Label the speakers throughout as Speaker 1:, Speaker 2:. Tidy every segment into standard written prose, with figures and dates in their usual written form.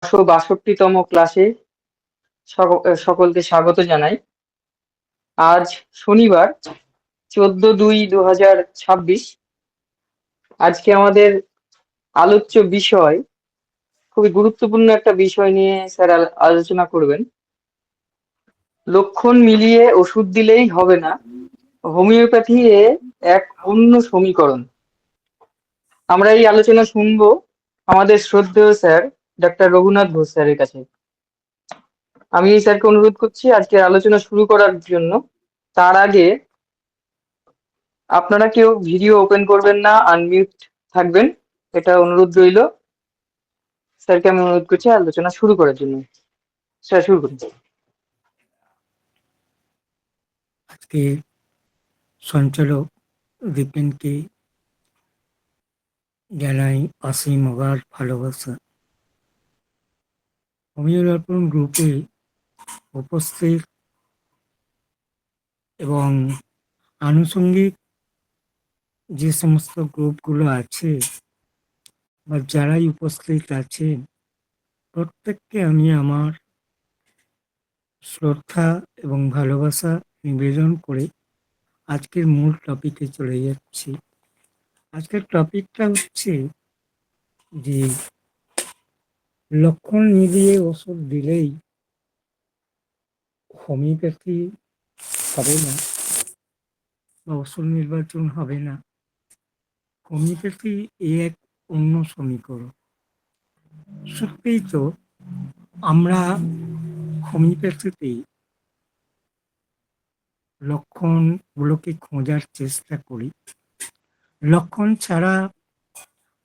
Speaker 1: 562তম ক্লাসে সকলকে স্বাগত জানাই। আজ শনিবার 14/2/2026। আজকে আমাদের আলোচ্য বিষয় খুবই গুরুত্বপূর্ণ একটা বিষয় নিয়ে স্যার আলোচনা করবেন। লক্ষণ মিলিয়ে ওষুধ দিলেই হবে না, হোমিওপ্যাথি এক অন্য সমীকরণ। আমরা এই আলোচনা শুনবো আমাদের শ্রদ্ধেয় স্যার ডক্টর রঘুনাথ ঘোষ স্যারের কাছে। আমি এই স্যারকে অনুরোধ করছি আজকের আলোচনা শুরু করার জন্য। তার আগে আপনারা কেউ ভিডিও ওপেন করবেন না, আনমিউট থাকবেন, এটা অনুরোধ রইল। স্যারকে আমি অনুরোধ করছি আলোচনা শুরু করার জন্য। স্যার শুরু করুন।
Speaker 2: আজকে সঞ্চালক দীপেনকে জানাই অসীম অগাধ ভালোবাসা। হোমিও দর্পণ গ্রুপে উপস্থিত এবং আনুষঙ্গিক যে সমস্ত গ্রুপগুলো আছে বা যারাই উপস্থিত আছেন, প্রত্যেককে আমি আমার শ্রদ্ধা এবং ভালোবাসা নিবেদন করে আজকের মূল টপিকে চলে যাচ্ছি। আজকের টপিকটা হচ্ছে যে লক্ষণ মিলিয়ে ওষুধ দিলেই হোমিওপ্যাথি হবে না বা ওষুধ নির্বাচন হবে না। হোমিওপ্যাথি এক অন্য সমীকরণ। সত্যিই তো আমরা হোমিওপ্যাথিতে লক্ষণগুলোকে খোঁজার চেষ্টা করি। লক্ষণ ছাড়া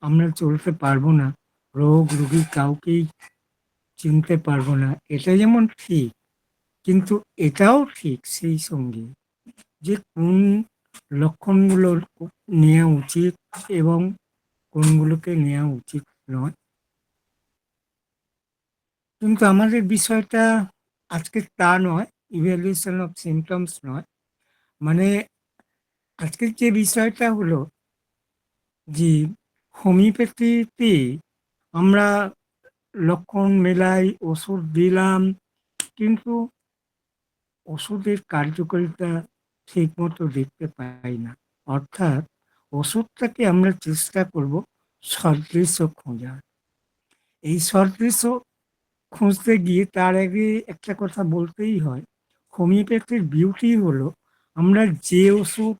Speaker 2: আমরা চলতে পারবো না, রোগ রোগী কাউকেই চিনতে পারবো না। এটা যেমন ঠিক, কিন্তু এটাও ঠিক সেই সঙ্গে যে কোন লক্ষণগুলো নেওয়া উচিত এবং কোনগুলোকে নেওয়া উচিত নয়। কিন্তু আমাদের বিষয়টা আজকে তা নয়, ইভ্যালুয়েশন অফ সিমটমস নয়। মানে আজকের যে বিষয়টা হলো যে হোমিওপ্যাথিতে আমরা লক্ষণ মেলাই, ওষুধ দিলাম, কিন্তু ওষুধের কার্যকারিতা ঠিক মতো দেখতে পাই না। অর্থাৎ ওষুধটাকে আমরা চেষ্টা করব সদৃশ্য খোঁজার। এই সদৃশ্য খুঁজতে গিয়ে তার আগে একটা কথা বলতেই হয়, হোমিওপ্যাথির বিউটি হলো আমরা যে ওষুধ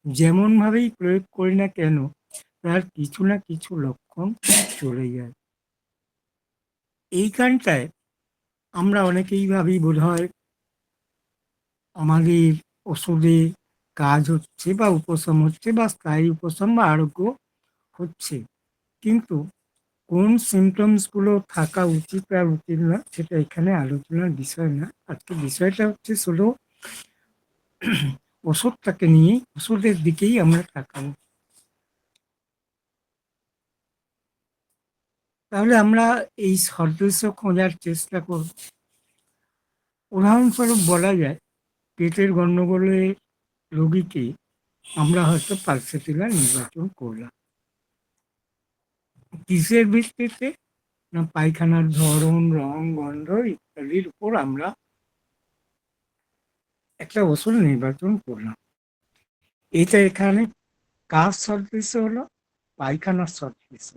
Speaker 2: যেমনভাবেই প্রয়োগ করি না কেন, তার কিছু না কিছু লক্ষণ চলে যায়। এইখানটায় আমরা অনেকেই ভাবি বোধহয় আমাদের ওষুধে কাজ হচ্ছে বা উপশম হচ্ছে বা স্থায়ী উপশম বা আরোগ্য হচ্ছে, কিন্তু কোন সিমটমসগুলো থাকা উচিত আর উচিত না সেটা এখানে আলোচনার বিষয় না। আজকে বিষয়টা হচ্ছে শুধু ওষুধটাকে নিয়ে, ওষুধের দিকেই আমরা তাকাবো। তাহলে আমরা এই সদৃশ্য খোঁজার চেষ্টা করব। উদাহরণস্বরূপ বলা যায়, পেটের গণ্ডগোলে রোগীকে আমরা হয়তো পালসেটিলা নির্বাচন করলাম। কিসের ভিত্তিতে? না পায়খানার ধরন, রং, গন্ধ ইত্যাদির উপর আমরা একটা ওষুধ নির্বাচন করলাম। এটা এখানে কার সদৃশ্য হলো? পায়খানার সদৃশ্য,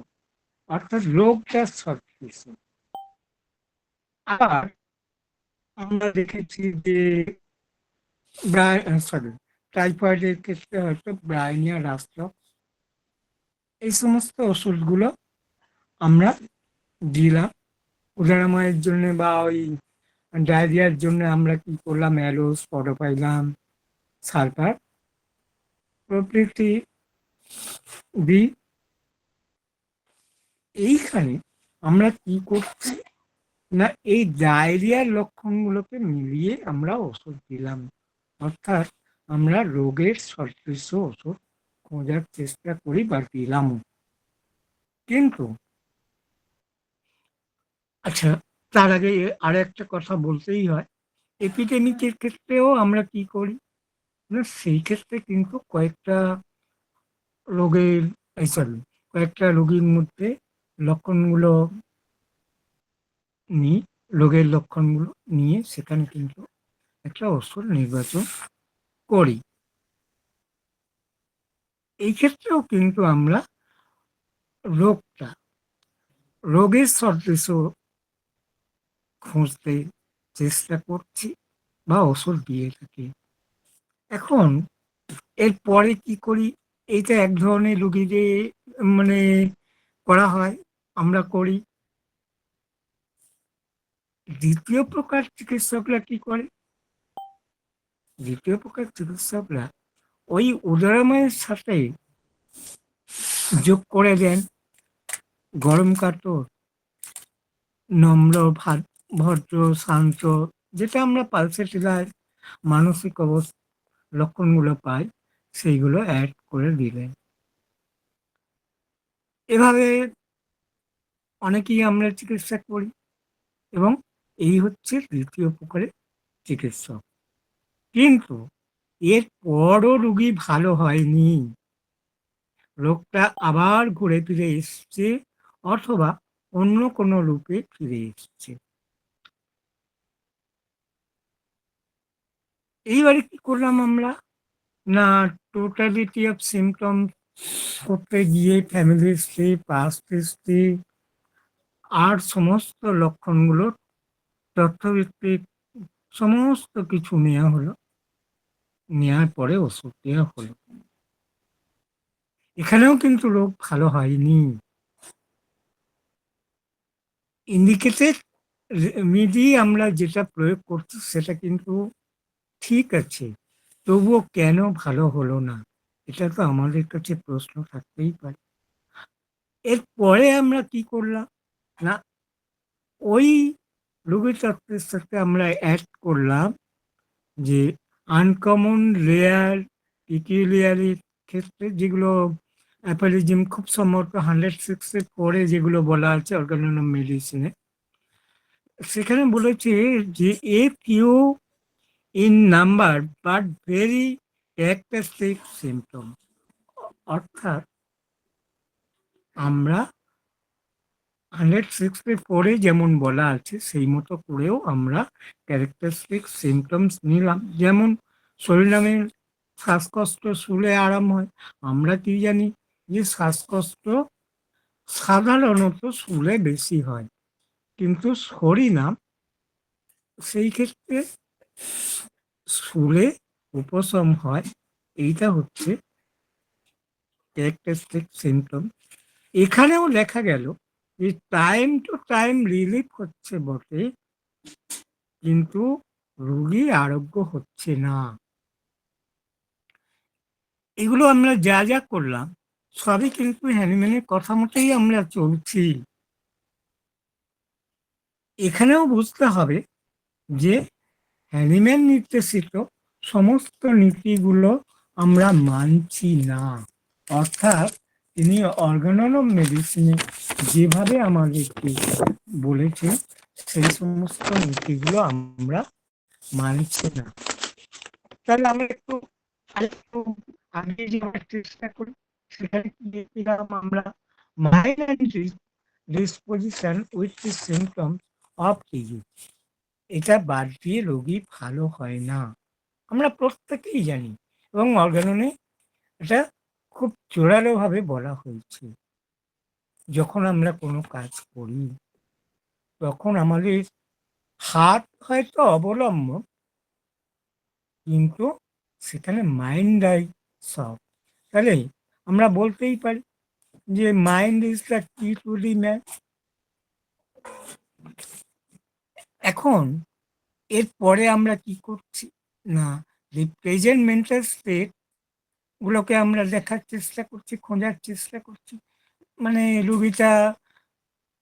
Speaker 2: অর্থাৎ রোগটার সদৃশ্য। আবার আমরা দেখেছি যে টাইফয়েডের ক্ষেত্রে হয়তো ব্রাইনিয়া রাস্ট্রপ, এই সমস্ত ওষুধগুলো আমরা দিলাম। উদারময়ের জন্য বা ওই ডায়রিয়ার জন্য আমরা কি করলাম? অ্যালোস, পডোপাইলাম, সালফার প্রভৃতি দিই। এইখানে আমরা কি করছি না, এই ডায়রিয়ার লক্ষণগুলোকে মিলিয়ে আমরা ওষুধ দিলাম। অর্থাৎ আমরা রোগের সদৃশ্য ওষুধ খোঁজার চেষ্টা করি বা দিলাম। কিন্তু আচ্ছা, তার আগে আর একটা কথা বলতেই হয়, এপিডেমিকের ক্ষেত্রেও আমরা কি করি না, সেই ক্ষেত্রে কিন্তু রোগের কয়েকটা রোগীর মধ্যে লক্ষণগুলো নিই, রোগের লক্ষণগুলো নিয়ে সেখানে কিন্তু একটা ওষুধ নির্বাচন করি। এই ক্ষেত্রেও কিন্তু আমরা রোগটা রোগের সদৃশ খুঁজতে চেষ্টা করছি বা ওষুধ দিয়ে থাকি। এখন এরপরে কি করি? এইটা এক ধরনের রুগীদের মানে করা হয়, আমরা করি। দ্বিতীয় প্রকার চিকিৎসকরা কি করে? দ্বিতীয় প্রকার চিকিৎসকরা ওই উদারময়ের সাথে যোগ করে দেন গরম কাতর, নম্র, ভদ্র, শান্ত, যেটা আমরা পালসেটিলার মানসিক অবস্থা লক্ষণগুলো পাই, সেইগুলো অ্যাড করে দিলেন। এভাবে অনেকেই আমরা চিকিৎসা করি এবং এই হচ্ছে দ্বিতীয় প্রকারের চিকিৎসক। কিন্তু এর পরও রুগী ভালো হয়নি, রোগটা আবার ঘুরে ফিরে এসছে অথবা অন্য কোনো রূপে ফিরে এসছে। এইবারে কি করলাম আমরা? না, টোটালিটি অফ সিমটম করতে গিয়ে ফ্যামিলি হিস্ট্রি, পাস্ট হিস্ট্রি আর সমস্ত লক্ষণগুলো তথ্যভিত্তিক সমস্ত কিছু নেওয়া হলো, নেওয়ার পরে ওষুধ দেওয়া হলো। এখানেও কিন্তু রোগ ভালো হয়নি। ইন্ডিকেটেড রেমেডি আমরা যেটা প্রয়োগ করছি সেটা কিন্তু ঠিক আছে, তবুও কেন ভালো হলো না? এটা তো আমাদের কাছে প্রশ্ন থাকতেই পারে। এরপরে আমরা কি করলাম? না, ওই রোগী তত্ত্বের সাথে আমরা অ্যাড করলাম যে আনকমন, রেয়ার, পিকুলিয়ারির ক্ষেত্রে যেগুলো অ্যাপালিজম খুব সম্ভবত 106 পরে যেগুলো বলা আছে অর্গানম মেডিসিনে, সেখানে বলেছে যে a few in number but very characteristic symptom. অর্থাৎ আমরা 106 যেমন বলা আছে সেই মতো করেও আমরা ক্যারেক্টারিস্টিক সিমটমস নিলাম। যেমন শরীরে শ্বাসকষ্ট, শুলে আরাম হয়। আমরা কি জানি যে শ্বাসকষ্ট সাধারণত শুলে বেশি হয়, কিন্তু হরিনাম সেই ক্ষেত্রে শুলে উপশম হয়। এইটা হচ্ছে ক্যারেক্টারিস্টিক সিমটম। এখানেও দেখা গেল যে টাইম টু টাইম রিলিফ হচ্ছে বটে, কিন্তু রোগী আরোগ্য হচ্ছে না। এগুলো আমরা যা যা করলাম সবই কিন্তু হ্যানিম্যানের কথা মতোই আমরা চলছি। এখানেও বুঝতে হবে যে হ্যানিম্যান নির্দেশিত সমস্ত নীতিগুলো আমরা মানছি না। অর্থাৎ তিনি অর্গানম মেডিসিনে যেভাবে আমাদেরকে বলেছে সেই সমস্ত নীতিগুলো আমরা মানছি না। তাহলে আমরা আরেকটু আগে যাওয়ার চেষ্টা করি। সেখানে কি দেখলাম আমরা? Mild disposition with the symptoms of disease, এটা বাদ দিয়ে রোগী ভালো হয় না। আমরা প্রত্যেকেই জানি এবং অর্গাননে এটা খুব জোরালোভাবে বলা হয়েছে। যখন আমরা কোনো কাজ করি তখন আমাদের হাত হয়তো অবলম্বন, কিন্তু সেখানে মাইন্ডাই সব। তাহলে আমরা বলতেই পারি যে মাইন্ড ইজ দ্য কি টু দি ম্যান। এখন এরপরে আমরা কি করছি? না, দি প্রেজেন্ট মেন্টাল স্টেট গুলোকে আমরা দেখার চেষ্টা করছি, খোঁজার চেষ্টা করছি। মানে রুগীটা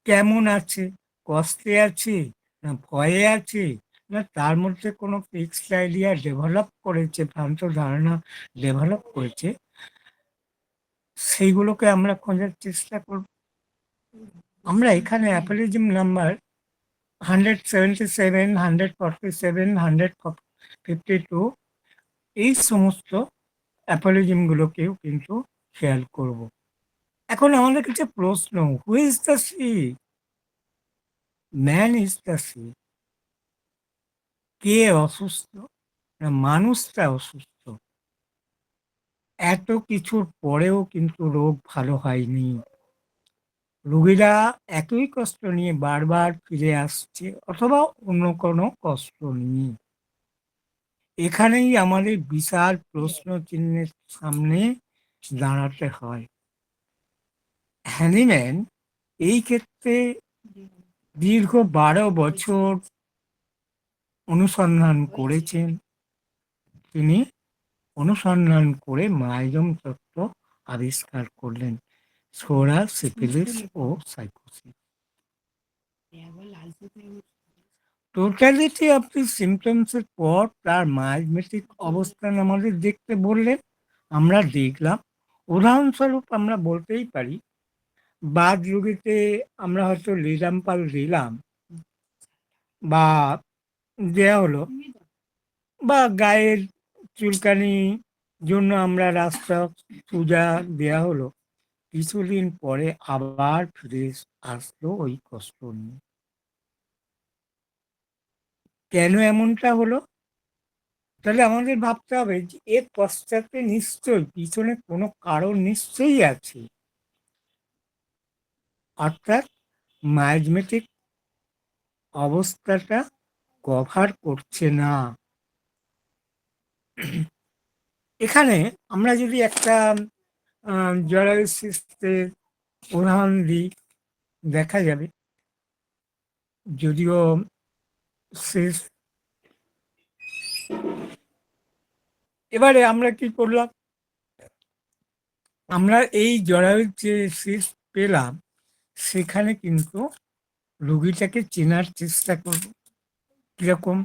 Speaker 2: কেমন আছে? কষ্টে আছে, না ভয়ে আছে, না তার মধ্যে কোনো ফিক্সড আইডিয়া ডেভেলপ করেছে, ভ্রান্ত ধারণা ডেভেলপ করেছে, সেইগুলোকে আমরা খোঁজার চেষ্টা করব। আমরা এখানে অ্যাপোলিজম নাম্বার 177, 147, 152 এই সমস্ত অ্যাপোলিজমগুলোকেও কিন্তু খেয়াল করব। এখন আমাদের কাছে প্রশ্ন, who is the sick? Man is the sick. কে অসুস্থ? না, মানুষটা অসুস্থ। এত কিছুর পরেও কিন্তু রোগ ভালো হয়নি। রোগীরা একই কষ্ট নিয়ে বারবার ফিরে আসছে, অথবা অন্য কোনো কষ্ট নিয়ে। এখানেই আমাদের বিশাল প্রশ্ন চিহ্নের সামনে দাঁড়াতে হয়। হ্যানিম্যান এই ক্ষেত্রে দীর্ঘ 12 বছর অনুসন্ধান করেছেন। তিনি অনুসন্ধান করে মাইজম তত্ত্ব আবিষ্কার করলেন, ছোরা, সিফিলিস ও sycosis. Totality of the symptoms এর পর তার মাইজমেটিক অবস্থান আমাদের দেখতে বললেন। আমরা দেখলাম। উদাহরণস্বরূপ আমরা বলতেই পারি, বাত রোগীতে আমরা হয়তো লিজাম্পাল দিলাম বা দেয়া হলো, বা গায়ের চুলকানি জন্য আমরা রাস্তা পূজা দেয়া হলো। কিছুদিন পরে আবার ফিরে আসলো ওই কষ্ট নিয়ে। কেন এমনটা হলো? তাহলে আমাদের ভাবতে হবে যে এর পশ্চাতে নিশ্চয়ই পিছনে কোনো কারণ নিশ্চয়ই আছে। অর্থাৎ মাইজমেটিক অবস্থাটা কভার করছে না। এখানে আমরা যদি একটা জরায়ুসিস্টের উদাহরণ দিই, দেখা যাবে যদিও শেষ। এবারে আমরা কি করলাম? আমরা এই জরায়ুর যে সিস্ট পেলাম, সেখানে কিন্তু রোগীটাকে চেনার চেষ্টা করব। কিরকম?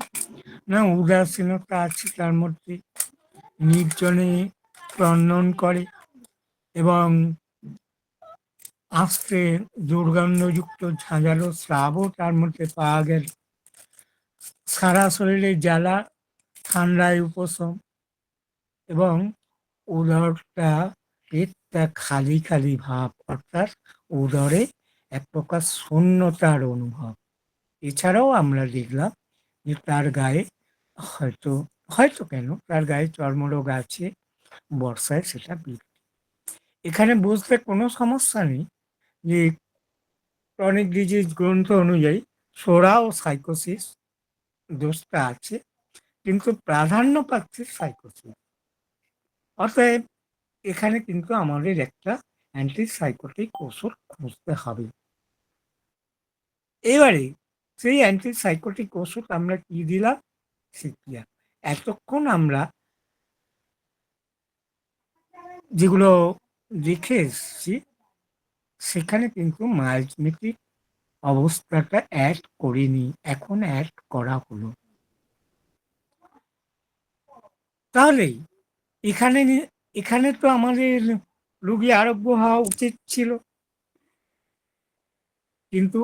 Speaker 2: না, উদাসীনতা আছে তার মধ্যে, নির্জনে ক্রন্দন করে এবং আস্তে দুর্গন্ধযুক্ত ঝাঁঝালো স্রাবও তার মধ্যে পাওয়া গেল। সারা শরীরে জ্বালা, ঠান্ডায় উপশম, এবং উদরটা, পেটটা খালি খালি ভাব, অর্থাৎ উদরে এক প্রকার শূন্যতার অনুভব। এছাড়াও আমরা দেখলাম যে তার গায়ে হয়তো হয়তো কেন তার গায়ে চর্মরোগ আছে, বর্ষায় সেটা বৃদ্ধি। এখানে বুঝতে কোনো সমস্যা নেই যে ক্রনিক ডিজিজ গ্রন্থ অনুযায়ী সোরা ও সাইকোসিস দোষটা আছে, কিন্তু প্রাধান্য পাচ্ছে সাইকোসিস। অতএব এখানে কিন্তু আমাদের একটা অ্যান্টিসাইকোটিক ওষুধ খুঁজতে হবে। এবারে সেই অ্যান্টিসাইকোটিক ওষুধ আমরা কি দিলাম? সিপিয়া। এতক্ষণ আমরা যেগুলো দেখে এসছি, সেখানে কিন্তু মাইজমেটিক অবস্থাটা অ্যাড করিনি, এখন অ্যাড করা হলো। তাহলে এখানে এখানে তো আমাদের রোগী আরোগ্য হওয়া উচিত ছিল, কিন্তু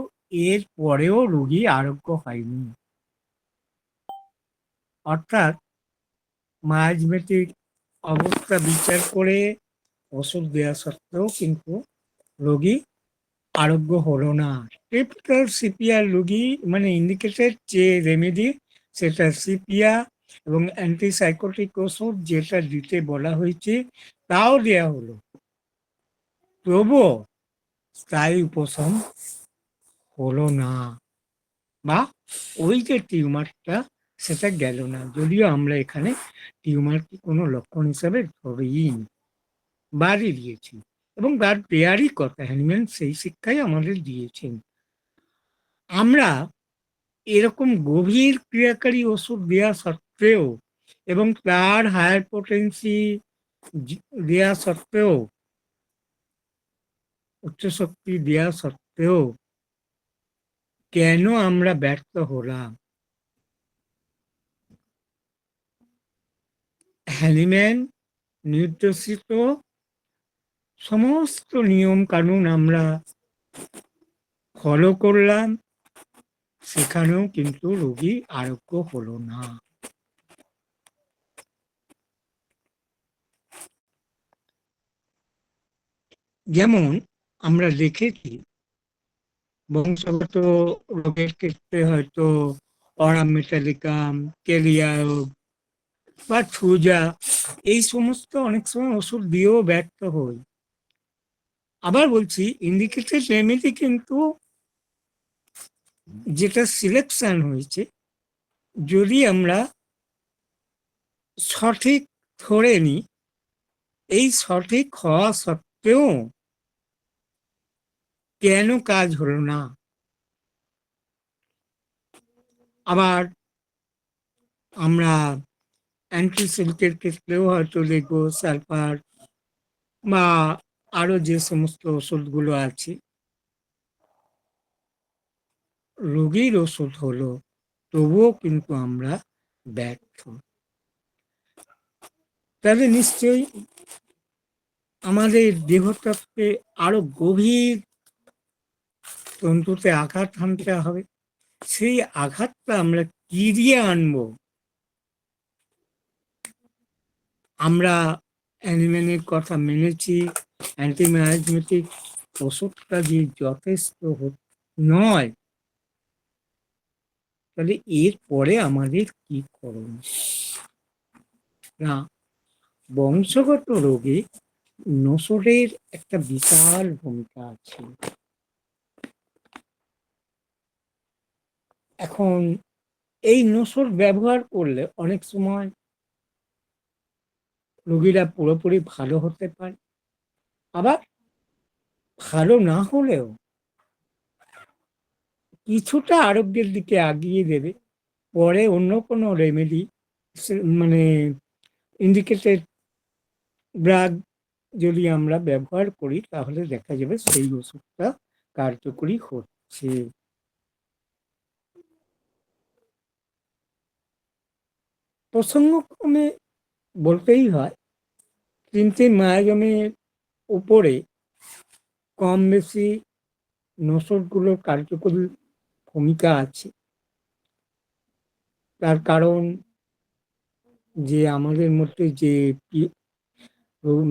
Speaker 2: এর পরেও রোগী আরোগ্য হয়নি। অর্থাৎ মাইজমেটিক অবস্থা বিচার করে ওষুধ দেওয়া সত্ত্বেও কিন্তু রোগী আরোগ্য হলো না। টিপিক্যাল সিপিআর রোগী, মানে ইন্ডিকেটেড যে রেমেডি, সেটা সিপিয়া এবং অ্যান্টিসাইকোটিক ওষুধ যেটা দিতে বলা হয়েছে তাও দেওয়া হলো, তবুও স্থায়ী উপশম হলো না, বা ওই যে টিউমারটা সেটা গেল না। যদিও আমরা এখানে টিউমারকে কোনো লক্ষণ হিসাবে ধরিনি, বাড়ি দিয়েছি, এবং তার দেয়ারই কথা, হ্যানিম্যান সেই শিক্ষাই আমাদের দিয়েছেন। আমরা এরকম গভীর ক্রিয়াকারী ওষুধ দেওয়া সত্ত্বেও এবং তার হায়ার পোটেন্সি দেওয়া সত্ত্বেও, উচ্চ শক্তি দেওয়া সত্ত্বেও কেন আমরা ব্যর্থ হলাম? হ্যানিম্যান নির্দেশিত সমস্ত নিয়ম কানুন আমরা ফলো করলাম, সেখানেও কিন্তু রোগী আরোগ্য হলো না। যেমন আমরা দেখেছি বংশগত রোগের ক্ষেত্রে হয়তো অরাম মেটালিকাম, কেলিয়ার বা থুজা, এই সমস্ত অনেক সময় ওষুধ দিয়েও ব্যর্থ হই। আবার বলছি, ইন্ডিকেটেড রেমেডি কিন্তু যেটা সিলেকশন হয়েছে, যদি আমরা সঠিক ধরে নিই, এই সঠিক হওয়া সত্ত্বেও কেন কাজ হলো না। আবার আমরা অ্যান্টিসেপ্টিকের ক্ষেত্রেও হয়তো দেখবো সালফার বা আরো যে সমস্ত ওষুধগুলো আছে, রোগীর ওষুধ হলো, তবুও কিন্তু আমরা ব্যর্থ। তাহলে নিশ্চয়ই আমাদের দেহতত্ত্বে আরো গভীর তন্তুতে আঘাত হানতে হবে। সেই আঘাতটা আমরা কি দিয়ে আনবো? আমরা অ্যানিম্যানের কথা মেনেছি, অ্যান্টিমায়াজমেটিক ওষুধটা যে যথেষ্ট নয়, তাহলে এরপরে আমাদের কি করণীয়? না, বংশগত রোগে নসরের একটা বিশাল ভূমিকা আছে। এখন এই নসর ব্যবহার করলে অনেক সময় রোগীরা পুরোপুরি ভালো হতে পারে, আবার ভালো না হলেও কিছুটা আরোগ্যের দিকে আগিয়ে দেবে। পরে অন্য কোনো রেমেডি, মানে ইন্ডিকেটেড ড্রাগ যদি আমরা ব্যবহার করি, তাহলে দেখা যাবে সেই ওষুধটা কার্যকরী হচ্ছে। প্রসঙ্গক্রমে বলতেই হয়, তিনটি মায়াজমের উপরে কম বেশি নসরগুলোর কার্যকরী ভূমিকা আছে। তার কারণ যে আমাদের মধ্যে যে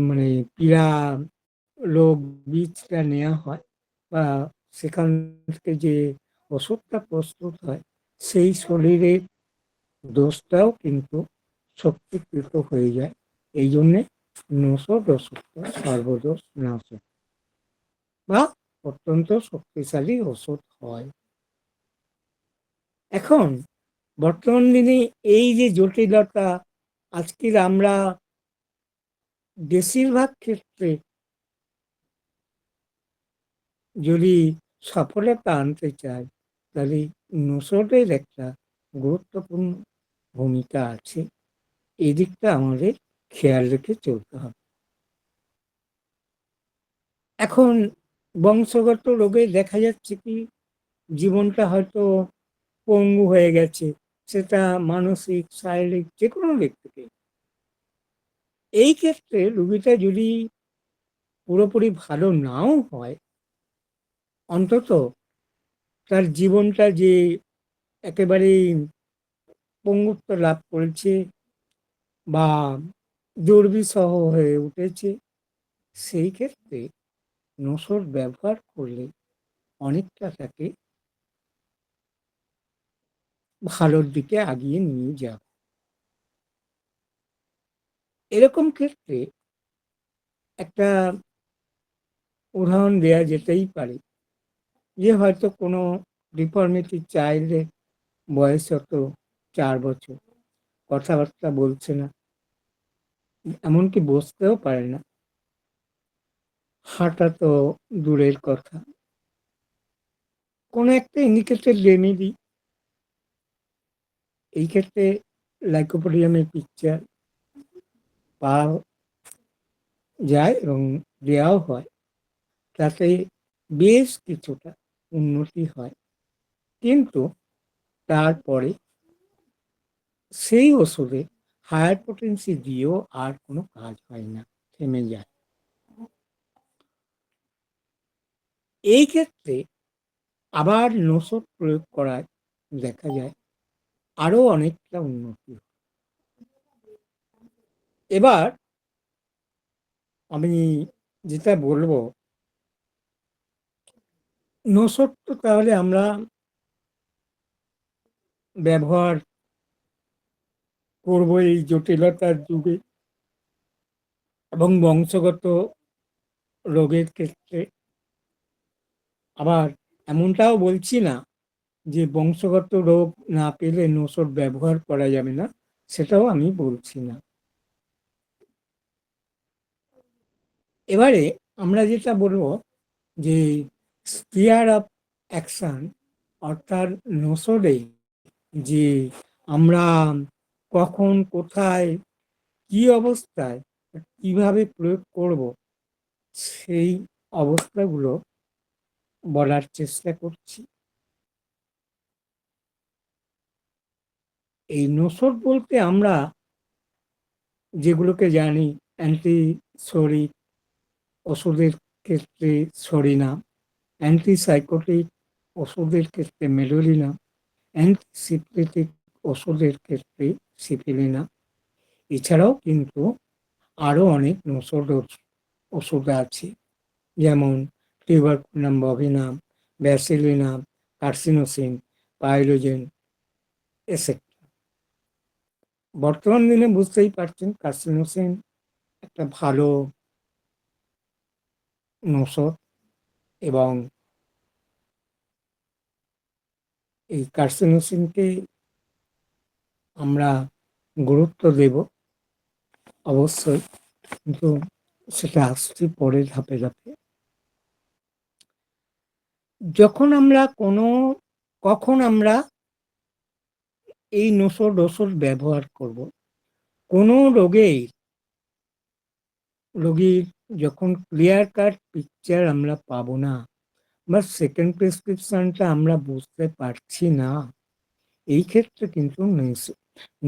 Speaker 2: মানে পীড়া রোগ বীজটা নেওয়া হয় বা সেখান থেকে যে ওষুধটা প্রস্তুত হয়, সেই শরীরের দোষটাও কিন্তু শক্তিকৃত হয়ে যায়। এই জন্যে নসর ওষুধটা সর্বদোষ নাশক বা অত্যন্ত শক্তিশালী ওষুধ হয়। এখন বর্তমান দিনে এই যে জটিলতা, আজকের আমরা বেশিরভাগ ক্ষেত্রে যদি সফলতা আনতে চাই, তাহলে নসরের একটা গুরুত্বপূর্ণ ভূমিকা আছে। এদিকটা আমাদের খেয়াল রেখে চলতে হবে। এখন বংশগত রোগে দেখা যাচ্ছে কি, জীবনটা হয়তো পঙ্গু হয়ে গেছে, সেটা মানসিক, শারীরিক যে কোনো দিক থেকে। এই ক্ষেত্রে রোগীটা যদি পুরোপুরি ভালো নাও হয়, অন্তত তার জীবনটা যে একেবারেই পঙ্গুত্ব লাভ করেছে বা দুর্বিষহ হয়ে উঠেছে, সেই ক্ষেত্রে নসর ব্যবহার করলে অনেকটা তাকে ভালোর দিকে আগিয়ে নিয়ে যাবে। এরকম ক্ষেত্রে একটা উদাহরণ দেয়া যেতেই পারে, যে হয়তো কোনো ডিফর্মিটি চাইল্ডের বয়স হতো 4 বছর, কথাবার্তা বলছে না, এমনকি বসতেও পারে না, হাঁটা তো দূরের কথা। কোনো একটা ইন্ডিকেটেড রেমেডি, এই ক্ষেত্রে লাইকোপোডিয়ামের পিকচার পাওয়া যায় এবং দেওয়াও হয়, তাতে বেশ কিছুটা উন্নতি হয়। কিন্তু তারপরে সেই ওষুধে হায়ার পোটেন্সি দিয়েও আর কোনো কাজ হয় না, থেমে যায়। এই ক্ষেত্রে আবার নসর প্রয়োগ করায় দেখা যায় আরো অনেকটা উন্নতি। এবার আমি যেটা বলবো, নসর তো তাহলে আমরা ব্যবহার করব এই জটিলতার যুগে এবং বংশগত রোগের ক্ষেত্রে। আবার এমনটাও বলছি না যে বংশগত রোগ না পেলে নসর ব্যবহার করা যাবে না, সেটাও আমি বলছি না। এবারে আমরা যেটা বলবো যে স্পিয়ার অফ অ্যাকশন, অর্থাৎ নসরে যে আমরা কখন, কোথায়, কি অবস্থায়, কিভাবে প্রয়োগ করব, সেই অবস্থাগুলো বলার চেষ্টা করছি। এই নসর বলতে আমরা যেগুলোকে জানি, অ্যান্টিসোরিক ওষুধের ক্ষেত্রে সরিনা, অ্যান্টিসাইকোটিক ওষুধের ক্ষেত্রে মেডোলিনা, অ্যান্টিসিপিলিটিক ওষুধের ক্ষেত্রে সিপিলিনা। এছাড়াও কিন্তু আরও অনেক নসর ওষুধ আছে, যেমন টিউবারকুলাম বভিনাম, ব্যাসিলিনাম, কার্সিনোসিন, পাইলোজেন, এসেট্রা। বর্তমান দিনে বুঝতেই পারছেন কার্সিনোসিন একটা ভালো নসর, এবং এই কার্সিনোসিনকে আমরা গুরুত্ব দেব অবশ্যই, কিন্তু সেটা আসছে পরে ধাপে ধাপে। কখন আমরা এই নসর ওষুধ ব্যবহার করব, কোনো রোগীর যখন ক্লিয়ার কাট পিকচার আমরা পাবো না, বা সেকেন্ড প্রেসক্রিপশনটা আমরা বুঝতে পারছি না, এই ক্ষেত্রে কিন্তু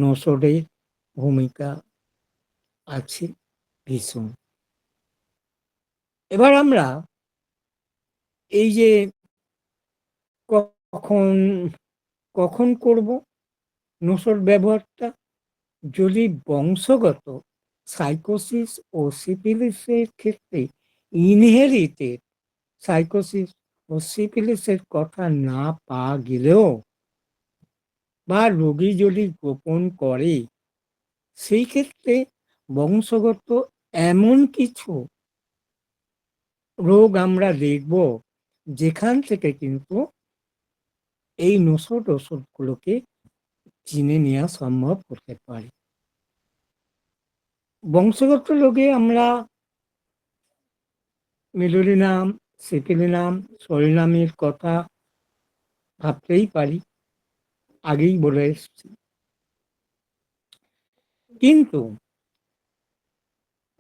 Speaker 2: নসরের ভূমিকা আছে ভীষণ। এবার আমরা এই যে কখন কখন করব নসর ব্যবহারটা, যদি বংশগত সাইকোসিস ও সিফিলিসের ক্ষেত্রে ইনহেরিটেড সাইকোসিস ও সিফিলিসের কথা না পাওয়া গেলেও, বা রোগী যদি গোপন করে, সেই ক্ষেত্রে বংশগত এমন কিছু রোগ আমরা দেখব যেখান থেকে কিন্তু এই নসর ওষুধগুলোকে চিনে নেওয়া সম্ভব হতে পারে। বংশগত রোগে আমরা মেডোলিনাম, সিপিলিনাম, সরিনামের কথা ভাবতেই পারি, আগেই বলে এসছি। কিন্তু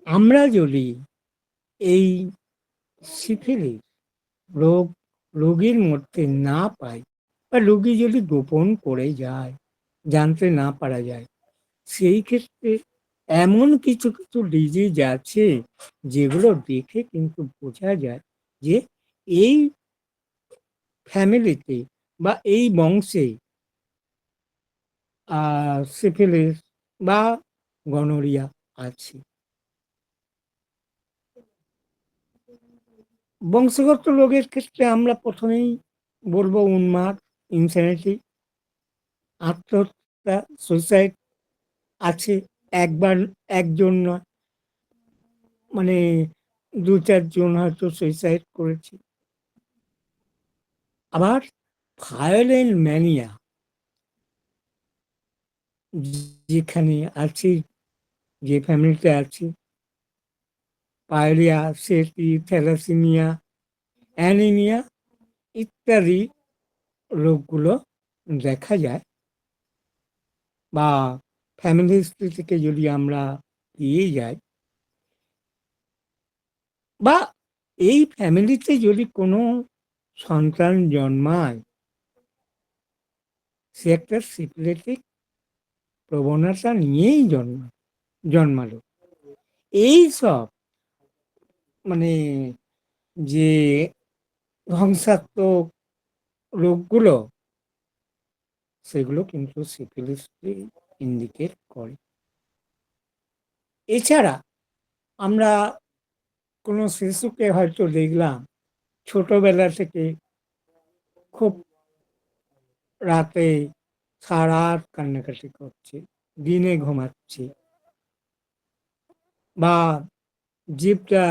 Speaker 2: আমরা যদি এই সিফিলিস রোগ রোগীর মধ্যে না পাই, বা রোগী যদি গোপন করে যায়, জানতে না পারা যায়, সেই ক্ষেত্রে এমন কিছু কিছু ডিজিজ আছে যেগুলো দেখে কিন্তু বোঝা যায় যে এই ফ্যামিলিতে বা এই বংশে সিফিলিস বা গনোরিয়া আছে। বংশগত রোগের ক্ষেত্রে আমরা প্রথমেই বলবো উন্মাদ, ইনস্যানিটি, আত্মহত্যা, সুইসাইড আছে। একবার, একজন নয়, মানে ২-৪ জন হয়তো সুইসাইড করেছে। আবার ভায়োলেন্ট ম্যানিয়া যেখানে আছে, যে ফ্যামিলিতে আছে, পায়রিয়া, সেটি, থ্যালাসেমিয়া, অ্যানিমিয়া ইত্যাদি রোগগুলো দেখা যায়, বা ফ্যামিলি হিস্ট্রি থেকে যদি আমরা পেয়ে যাই, বা এই ফ্যামিলিতে যদি কোনো সন্তান জন্মায়, সে একটা সিফিলিটিক প্রবণতা নিয়েই জন্মালো। এই সব মানে যে ধ্বংসাত্মক রোগগুলো, সেগুলো কিন্তু সিফিলিসকে ইন্ডিকেট করে। এছাড়া আমরা কোনো শিশুকে হয়তো দেখলাম ছোটবেলা থেকে খুব রাতে সারা রাত কান্নাকাটি করছে, দিনে ঘুমাচ্ছে, বা জিভটা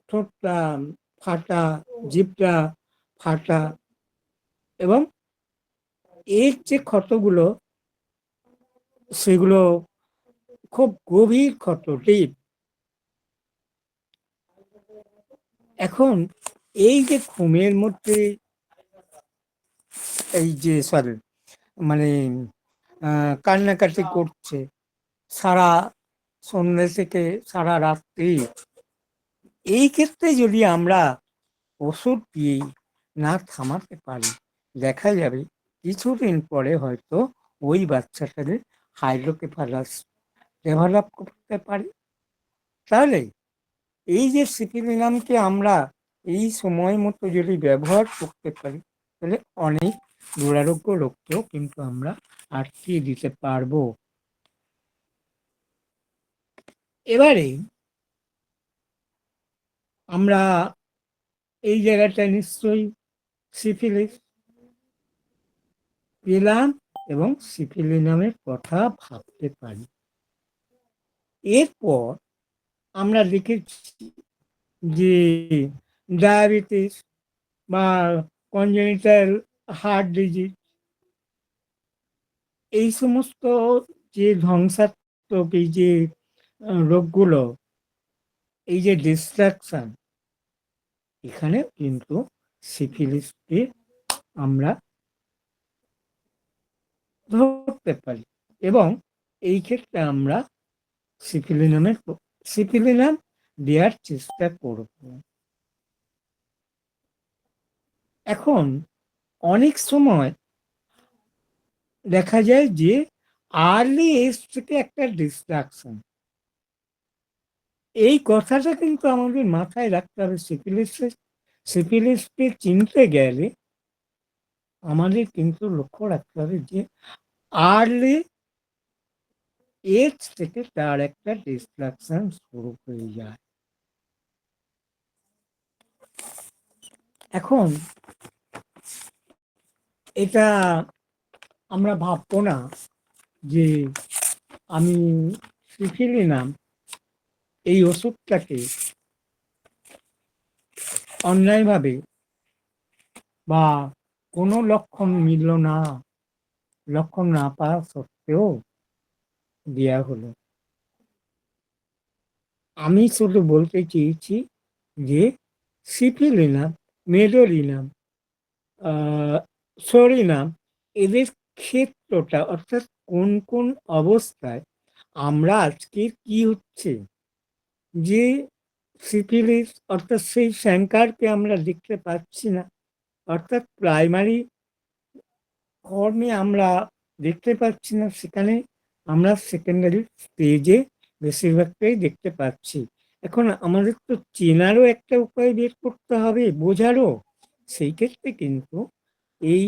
Speaker 2: ঠোঁটটা ফাটা, জিভটা ফাটা, এবং এর যে ক্ষতগুলো সেগুলো খুব গভীর ক্ষত, ডিপ। এখন এই যে ঘুমের মধ্যে এই যে সরি মানে কান্নাকাটি করছে সারা সন্ধ্যে থেকে সারা রাত্রি, এই ক্ষেত্রে যদি আমরা ওষুধ দিয়ে না থামাতে পারি, দেখা যাবে কিছুদিন পরে হয়তো ওই বাচ্চাটাদের হাইড্রোকেফালাস ডেভেলপ করতে পারে। তাহলে এই যে সিপিলিনামকে আমরা এই সময় মতো যদি ব্যবহার করতে পারি, তাহলে অনেক দুরারোগ্য রোগকেও কিন্তু আমরা আটকিয়ে দিতে পারবো। এবারে আমরা এই জায়গাটা নিশ্চয়ই সিফিলিস পেলাম এবং সিফিলিনামের কথা ভাবতে পারি। এরপর আমরা দেখেছি যে ডায়াবেটিস বা কনজেনিটাল হার্ট ডিজিজ, এই সমস্ত যে ধ্বংসাত্মক এই যে রোগগুলো, এই যে ডিস্ট্রাকশন, এখানে কিন্তু সিফিলিসকে আমরা ধরতে পারি এবং এই ক্ষেত্রে আমরা সিফিলিনাম দেওয়ার চেষ্টা করব। এখন অনেক সময় দেখা যায় যে আর্লি এজ থেকে একটা ডিস্ট্রাকশন, এই কথাটা কিন্তু আমাদের মাথায় রাখতে হবে। সিফিলিসকে চিনতে গেলে আমাদের কিন্তু লক্ষ্য রাখতে হবে যে আর্লি এজ থেকে তার একটা ডিস্ট্রাকশন শুরু হয়ে যায়। এখন এটা আমরা ভাববো না যে আমি সিফিলিনাম এই ওষুধটাকে অন্যায়ভাবে বা কোনো লক্ষণ মিলল না, লক্ষণ না পাওয়া সত্ত্বেও দেয়া হলো। আমি শুধু বলতে চেয়েছি যে সিপিলিনাম, মেডোলিনাম, সরিনাম, এদের ক্ষেত্রটা অর্থাৎ কোন কোন অবস্থায় আমরা আজকে কি হচ্ছে যে সিফিলিস অর্থাৎ সেই শ্যাঙ্কারকে আমরা দেখতে পাচ্ছি না, অর্থাৎ প্রাইমারি ফর্মে আমরা দেখতে পাচ্ছি না, সেখানে আমরা সেকেন্ডারি স্টেজে বেশিরভাগটাই দেখতে পাচ্ছি। এখন আমাদের তো চেনারও একটা উপায় বের করতে হবে, বোঝারও। সেই ক্ষেত্রে কিন্তু এই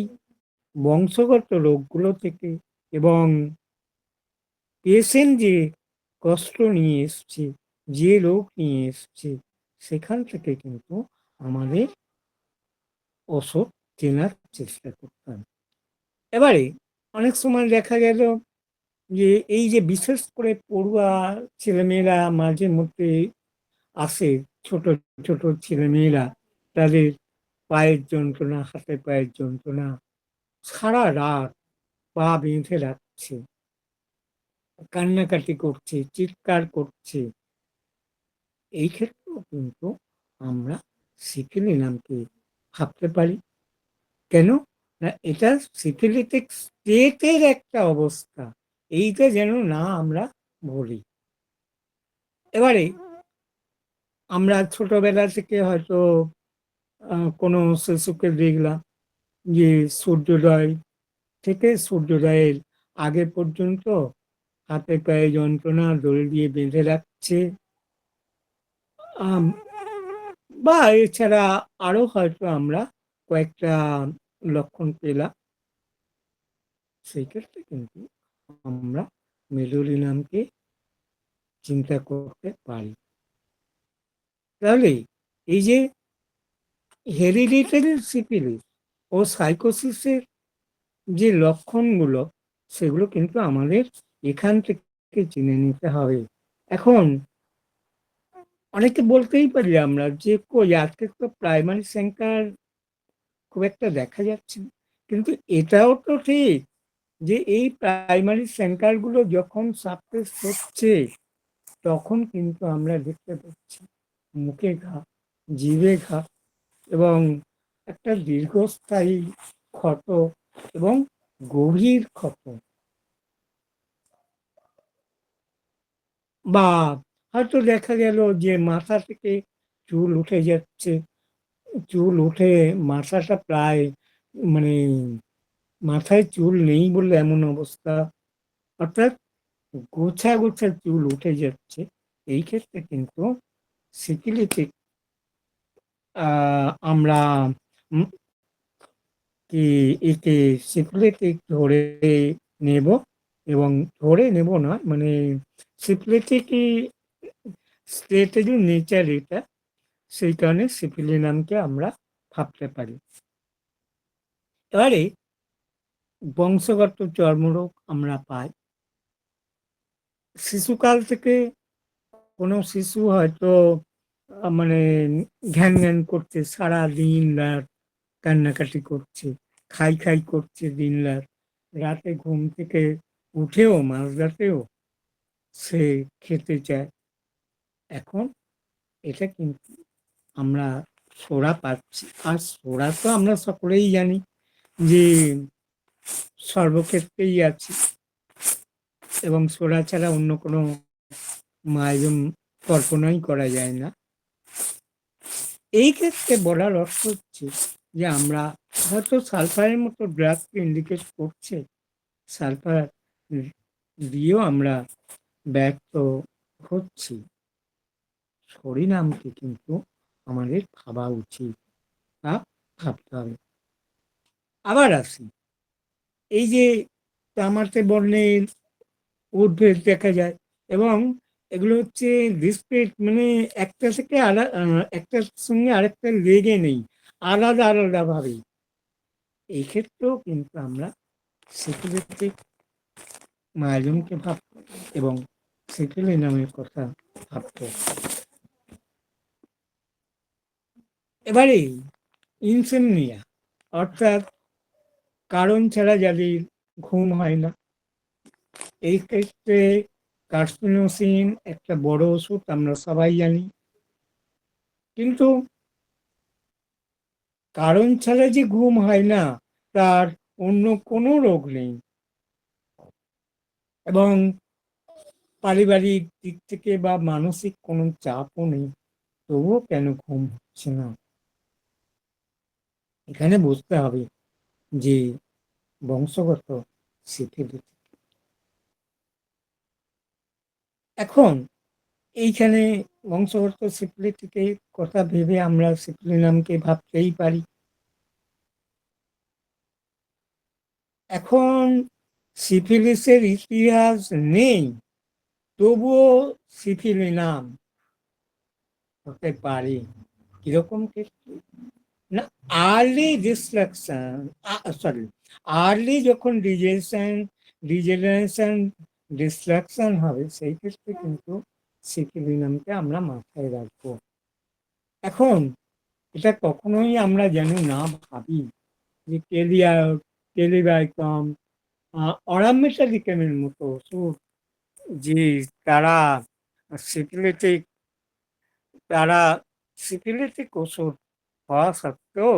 Speaker 2: বংশগত রোগগুলো থেকে এবং পেশেন্ট যে কষ্ট নিয়ে এসছে, যে রোগ নিয়ে এসছে, সেখান থেকে কিন্তু আমাদের ওষুধ চেনার চেষ্টা করতাম। এবারে অনেক সময় দেখা গেল যে এই যে বিশেষ করে পড়ুয়া ছেলেমেয়েরা মাঝে মধ্যে আসে, ছোট ছোট ছেলেমেয়েরা, তাদের পায়ের যন্ত্রণা, হাতে পায়ের যন্ত্রণা, সারা রাত পা বেঁধে রাখছে, কান্নাকাটি করছে, চিৎকার করছে। এই ক্ষেত্রেও কিন্তু আমরা সিফিলিনামকে ভাবতে পারি। কেন না, এটা সিফিলিটিক স্টেটের একটা অবস্থা, এইটা যেন না আমরা ভুলি। এবারে আমরা ছোটবেলা থেকে হয়তো কোনো শিশুকে দেখলাম যে সূর্যোদয় থেকে সূর্যোদয়ের আগে পর্যন্ত হাতে পায়ে যন্ত্রণা, দড়ি দিয়ে বেঁধে রাখছে, আম, বা এছাড়া আরো হয়তো আমরা কয়েকটা লক্ষণ পেলাম। সেই ক্ষেত্রে কিন্তু আমরা মেডোলিনামকে চিন্তা করতে পারি। তাহলে এই যে হেরিডিটারি সিফিলিস, ও সাইকোসিসের যে লক্ষণগুলো, সেগুলো কিন্তু আমাদের এখান থেকে চিনে নিতে হবে। এখন অনেকে বলতেই পারি আমরা যে কই আজকে তো প্রাইমারি সেন্টার খুব একটা দেখা যাচ্ছে না, কিন্তু এটাও তো ঠিক যে এই প্রাইমারি সেন্টারগুলো যখন সাকসেস হচ্ছে, তখন কিন্তু আমরা দেখতে পাচ্ছি মুখে ঘা, জিভে ঘা, এবং একটা দীর্ঘস্থায়ী ক্ষত এবং গভীর ক্ষত, বা হয়তো দেখা গেল যে মাথা থেকে চুল উঠে যাচ্ছে, চুল উঠে মাথাটা প্রায় মানে মাথায় চুল নেই বলে এমন অবস্থা, অর্থাৎ গোছা গোছা চুল উঠে যাচ্ছে। এই ক্ষেত্রে কিন্তু সিফিলিটিক আমরা উম, কি একে সিফিলিটিক ধরে নেব, এবং ধরে নেব না, মানে সিফিলিটিক স্টেটেরই নেচার এটা, সেই কারণে সিফিলিনামকে আমরা ভাবতে পারি। এবারে বংশগত চর্মরোগ আমরা পাই শিশুকাল থেকে। কোনো শিশু হয়তো মানে ঘ্যান ঘ্যান করছে, সারা দিন রাত কান্নাকাটি করছে, খাই খাই করছে দিন রাত, রাতে ঘুম থেকে উঠেও মাঝরাতেও সে খেতে চায়। এখন এটা কিন্তু আমরা সোরা পাচ্ছি, আর সোরা তো আমরা সকলেই জানি যে সর্বক্ষেত্রেই আছে, এবং সোরা ছাড়া অন্য কোনো মায়োজম কল্পনাই করা যায় না। এই ক্ষেত্রে বলার অর্থ হচ্ছে যে আমরা হয়তো সালফারের মতো ড্রাগকে ইন্ডিকেট করছে, সালফার দিয়েও আমরা ব্যর্থ হচ্ছি। পরিণামকে কিন্তু আমাদের ভাবা উচিত বা ভাবতে হবে। আবার আসি, এই যে তামাটে বর্ণের উদ্ভিদ দেখা যায়, এবং এগুলো হচ্ছে ডিসক্রিট, মানে একটা থেকে একটার সঙ্গে আরেকটা লেগে নেই, আলাদা আলাদা ভাবে। এই ক্ষেত্রেও কিন্তু আমরা সিফিলিটিক মায়োজমকে ভাবতে এবং সিফিলি নামের কথা ভাবতে। এবারে ইনসেমনিয়া, অর্থাৎ কারণ ছাড়া যাদের ঘুম হয় না, এই ক্ষেত্রে কার্সিনোসিন একটা বড় ওষুধ, আমরা সবাই জানি। কিন্তু কারণ ছাড়া যে ঘুম হয় না, তার অন্য কোনো রোগ নেই, এবং পারিবারিক দিক থেকে বা মানসিক কোনো চাপও নেই, তবুও কেন ঘুম হচ্ছে না? এখানে বুঝতে হবে যে বংশগত সিফিলিস। এখন এইখানে বংশগত সিফিলিটিকের কথা ভেবে আমরা সিফিলিনামকে ভাবতেই পারি। এখন সিফিলিসের ইতিহাস নেই, তবুও সিফিলিনাম হতে পারে। কিরকম ক্ষেত্রে না, আর্লি ডিস্ট্রাকশন, সরি, আর্লি যখন ডিজেনারেশন ডিস্ট্রাকশন হবে, সেই ক্ষেত্রে কিন্তু সিফিলিনামকে আমরা মাথায় রাখবো। এখন এটা কখনোই আমরা যেন না ভাবি যে টেলিবাইকম, অরামেটালিকেমের মতো ওষুধ, যে তারা সিফিলিটিক তারা সিফিলিটিক ওষুধ হওয়া সত্ত্বেও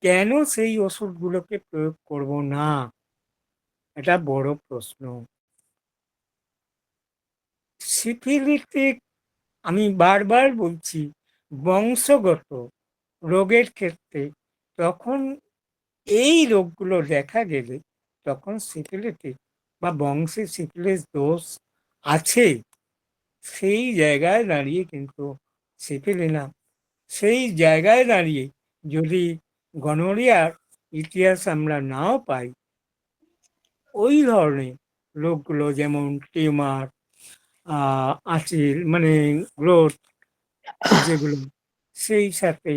Speaker 2: কেন সেই ওষুধগুলোকে প্রয়োগ করব না, এটা বড় প্রশ্ন। সিফিলিটিক, আমি বারবার বলছি, বংশগত রোগের ক্ষেত্রে তখন এই রোগগুলো দেখা গেলে, তখন সিফিলিটিক বা বংশে সিফিলিস দোষ আছে, সেই জায়গায় দাঁড়িয়ে কিন্তু সিফিলিনা, সেই জায়গায় দাঁড়িয়ে যদি গনোরিয়ার ইতিহাস আমরা নাও পাই, ওই ধরনের রোগগুলো যেমন টিউমার, আঁচিল মানে গ্রোথ, যেগুলো সেই সাথে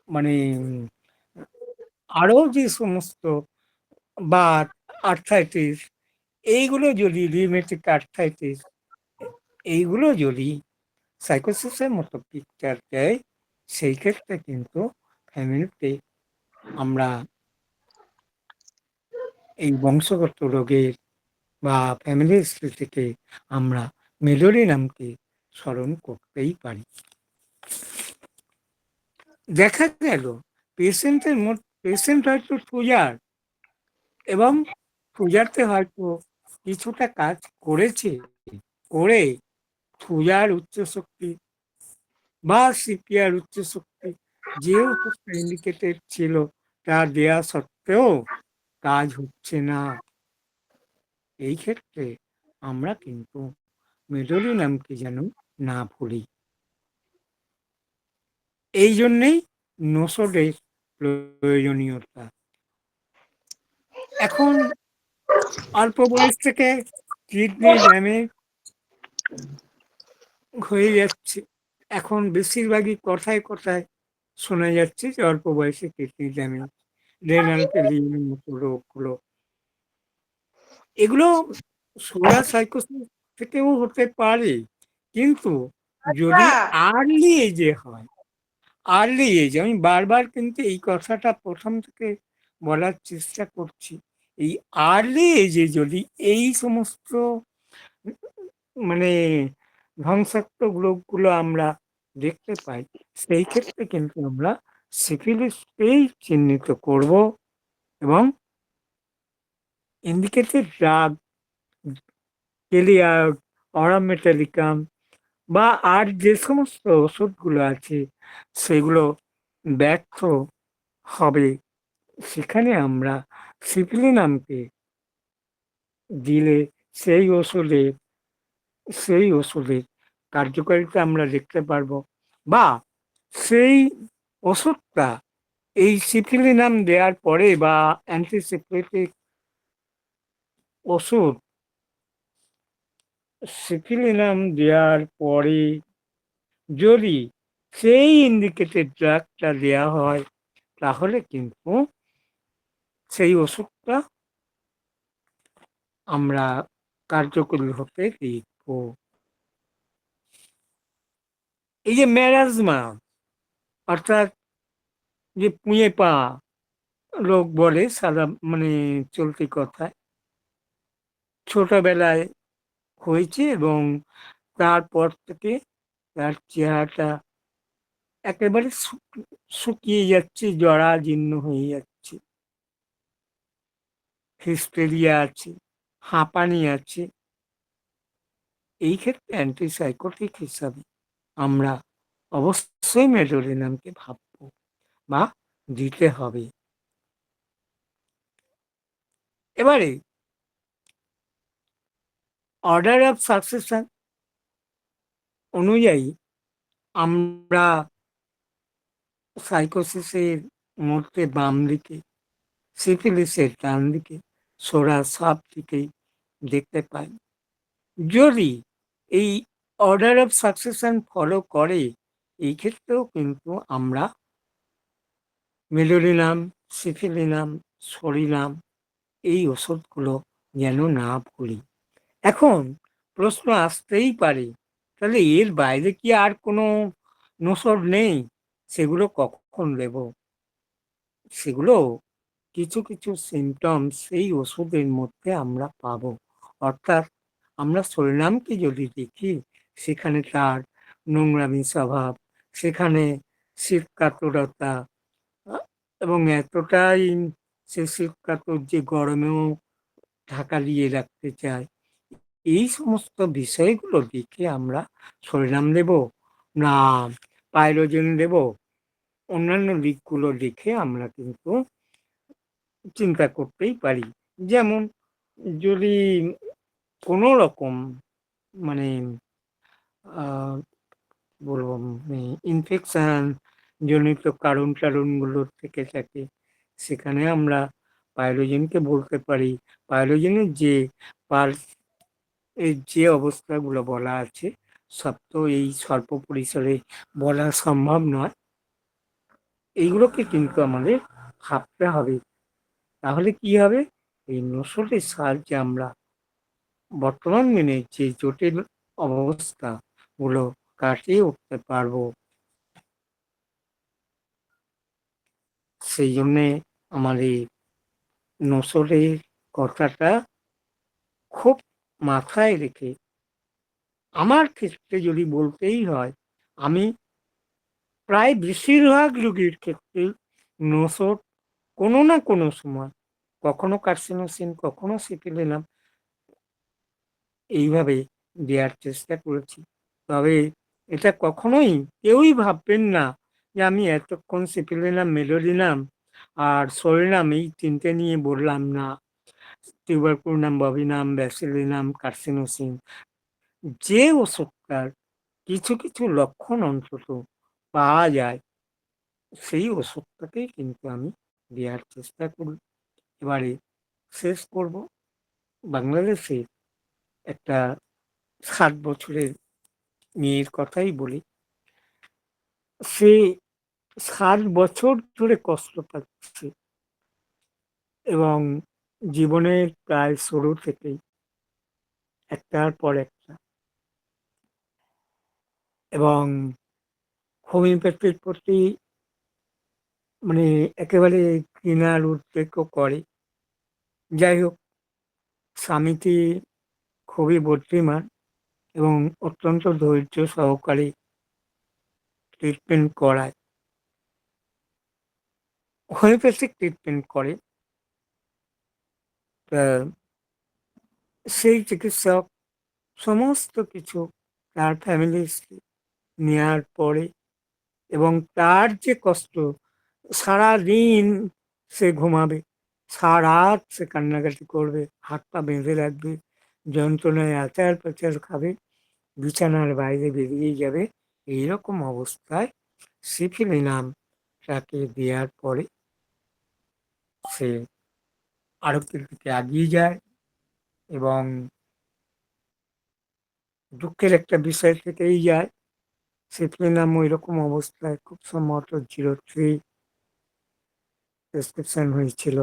Speaker 2: মানে আরো যে সমস্ত বাত, আর্থ্রাইটিস, এইগুলো যদি রিউমেটিক আর্থ্রাইটিস, এইগুলো যদি সাইকোসিসের মতো পিকচার দেয়, সেই ক্ষেত্রে কিন্তু ফ্যামিলিতে আমরা এই বংশগত রোগের বা ফ্যামিলি হিস্ট্রি থেকে আমরা মেলোরি নামকে স্মরণ করতেই পারি। দেখা গেল পেশেন্ট হয়তো সুজার এবং সুজাতে হয়তো কিছুটা কাজ করেছে, করে সুজার উচ্চ শক্তি বা সিপিআর উচ্চ শক্তি যে ওষুধটা ইন্ডিকেটেড ছিল তা দেয়া সত্ত্বেও কাজ হচ্ছে না। এই ক্ষেত্রে আমরা কিন্তু মেলোরি নামকে যেন না ভুলি। এই জন্যেই নোসোডের প্রয়োজনীয়তা। এখন অল্প বয়স থেকে কিডনি ড্যামেজ হয়ে যাচ্ছে। এখন বেশিরভাগই কথায় কথায় শোনা যাচ্ছে যে অল্প বয়সে কিডনি ড্যামেজ, রেনাল ফেলিউরের মতো রোগগুলো, এগুলো সোরা সাইকোসিস থেকেও হতে পারে, কিন্তু যদি আর্লি এজে হয়, আর্লি এজ, আমি বারবার কিন্তু এই কথাটা প্রথম থেকে বলার চেষ্টা করছি, এই আর্লি এজে যদি এই সমস্ত মানে ধ্বংসাত্মক রোগগুলো আমরা দেখতে পাই, সেই ক্ষেত্রে কিন্তু আমরা সিফিলিসকেই চিহ্নিত করব এবং ইন্ডিকেটেড ড্রাগ, কেলিয়ার, অরামেটালিকাম বা আর যে সমস্ত ওষুধগুলো আছে সেগুলো ব্যর্থ হবে, সেখানে আমরা সিপিলিনামকে দিলে সেই ওষুধের কার্যকারিতা আমরা দেখতে পারবো, বা সেই ওষুধটা এই সিফিলিনাম দেওয়ার পরে বা অ্যান্টিসিপিলিটিক ওষুধ সিফিলিনাম দেওয়ার পরে যদি সেই ইন্ডিকেটেড ড্রাগটা দেওয়া হয়, তাহলে কিন্তু সেই ওষুধটা আমরা কার্যকরী হতে দেখব। এই যে ম্যারাজমা, অর্থাৎ যে পুঁয়ে পা রোগ বলে সাদা, মানে চলতি কথায়, ছোটবেলায় হয়েছে এবং তারপর থেকে তার চেহারাটা একেবারে শুকিয়ে যাচ্ছে, জরাজীর্ণ হয়ে যাচ্ছে, হিস্টেরিয়া আছে, হাঁপানি আছে। এই ক্ষেত্রে অ্যান্টিসাইকোটিক হিসাবে আমরা অবশ্যই মেডোরিনামকে ভাববো বা দিতে হবে। এবারে অর্ডার অফ সাকসেশন অনুযায়ী আমরা সাইকোসিসের মধ্যে বাম দিকে, সিফিলিসের ডান দিকে, সোরা সব দিকেই দেখতে পাই। যদি এই অর্ডার অফ সাকসেশন ফলো করে, এই ক্ষেত্রেও কিন্তু আমরা মেলোরিনাম, সিফিলিনাম, সরিনাম, এই ওষুধগুলো যেন না ভুলি। এখন প্রশ্ন আসতেই পারে, তাহলে এর বাইরে কি আর কোনো নোসড নেই? সেগুলো কখন দেব? সেগুলো কিছু কিছু সিমটমস সেই ওষুধের মধ্যে আমরা পাবো। অর্থাৎ আমরা সরিনামকে যদি দেখি, সেখানে তার নোংরামি স্বভাব, সেখানে শীতকাতরতা, আ, এবং এতটাই সে শীতকাতর যে গরমেও ঢাকা দিয়ে রাখতে চায়, এই সমস্ত বিষয়গুলো দেখে আমরা সরিনাম দেব না পাইরোজেন দেব, অন্যান্য দিকগুলো দেখে আমরা কিন্তু চিন্তা করতেই পারি। যেমন যদি কোনো রকম মানে আহ, বলবো ইনফেকশন জনিত কারণগুলোর থেকে থাকে, সেখানে আমরা পাইরোজেনকে বলতে পারি। পাইরোজেনের যে পালস, এই যে অবস্থাগুলো বলা আছে, সব তো এই স্বল্প পরিসরে বলা সম্ভব নয়। এইগুলোকে কিন্তু আমাদের ভাবতে হবে। তাহলে কি হবে? এই নসলের সাহায্যে আমরা বর্তমান দিনে যে জটিল অবস্থা গুলো কাটিয়ে উঠতে পারবো। সেই জন্যে আমার এই নসলের কথাটা খুব মাথায় রেখে, আমার ক্ষেত্রে যদি বলতেই হয়, আমি প্রায় বেশিরভাগ রোগীর ক্ষেত্রে নসর কোনো না কোনো সময়, কখনো কার্সিনোসিন, কখনো সিপিলিনাম, এইভাবে দেওয়ার চেষ্টা করেছি। তবে এটা কখনোই কেউই ভাববেন না যে আমি এতক্ষণ সিপিলিনাম, মেলোডিনাম আর সরিনাম এই তিনটে নিয়ে বললাম না। টিউবারকুলিনাম, বভিনাম, ব্যাসিলিনাম, কার্সিনোসিন, যে ওষুধটার কিছু কিছু লক্ষণ অন্তত পাওয়া যায়, সেই ওষুধটাকেই কিন্তু আমি দেওয়ার চেষ্টা করি। এবারে শেষ করব, বাংলাদেশে একটা 7 বছরের মেয়ের কথাই বলি। সে 7 বছর ধরে কষ্ট পাচ্ছে এবং জীবনের প্রায় শুরু থেকেই একটার পর একটা, এবং হোমিওপ্যাথির প্রতি মানে একেবারে ঘৃণার উদ্রেকও করে। যাই হোক, স্বামীটি খুবই বুদ্ধিমান এবং অত্যন্ত ধৈর্য সহকারে ট্রিটমেন্ট করায়, হোমিওপ্যাথিক ট্রিটমেন্ট করে। তা সেই চিকিৎসক সমস্ত কিছু তার ফ্যামিলি নেওয়ার পরে, এবং তার যে কষ্ট, সারাদিন সে ঘুমাবে, সারারাত সে কান্নাকাটি করবে, হাত পা বেঁধে রাখবে, যন্ত্রণায় আচার পাচার খাবে, বিছানার বাইরে বেরিয়ে যাবে। এইরকম অবস্থায় সিফিলিনাম তাকে দেওয়ার পরে সে আরোগ্যের দিকে এগিয়ে যায়। এবং দুঃখের একটা বিষয় থেকেই যায়, সিফিলিনাম ওই রকম অবস্থায় খুব সম্ভবত 03 প্রেসক্রিপশন হয়েছিল।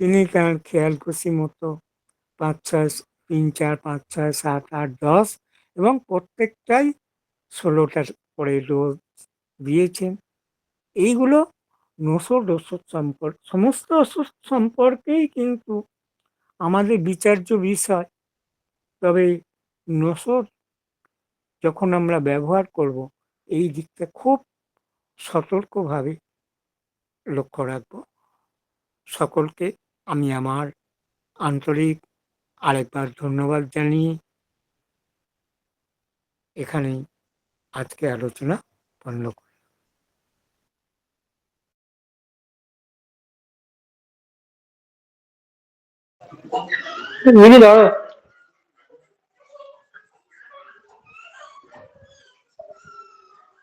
Speaker 2: তিনি তার খেয়াল খুশি মতো 5, 6, 3, 4, 5, 6, 7, 8, 10 এবং প্রত্যেকটাই 16টার করে ডোজ দিয়েছেন। এইগুলো নসর ওষুধ সমস্ত ওষুধ সম্পর্কেই কিন্তু আমাদের বিচার্য বিষয়। তবে নসর যখন আমরা ব্যবহার করব, এই দিকটা খুব সতর্কভাবে লক্ষ্য রাখব। সকলকে আমি আমার আন্তরিক আরেকবার ধন্যবাদ জানিয়ে এখানেই আজকে আলোচনা বন্ধ করি।
Speaker 1: মিনি ধরো।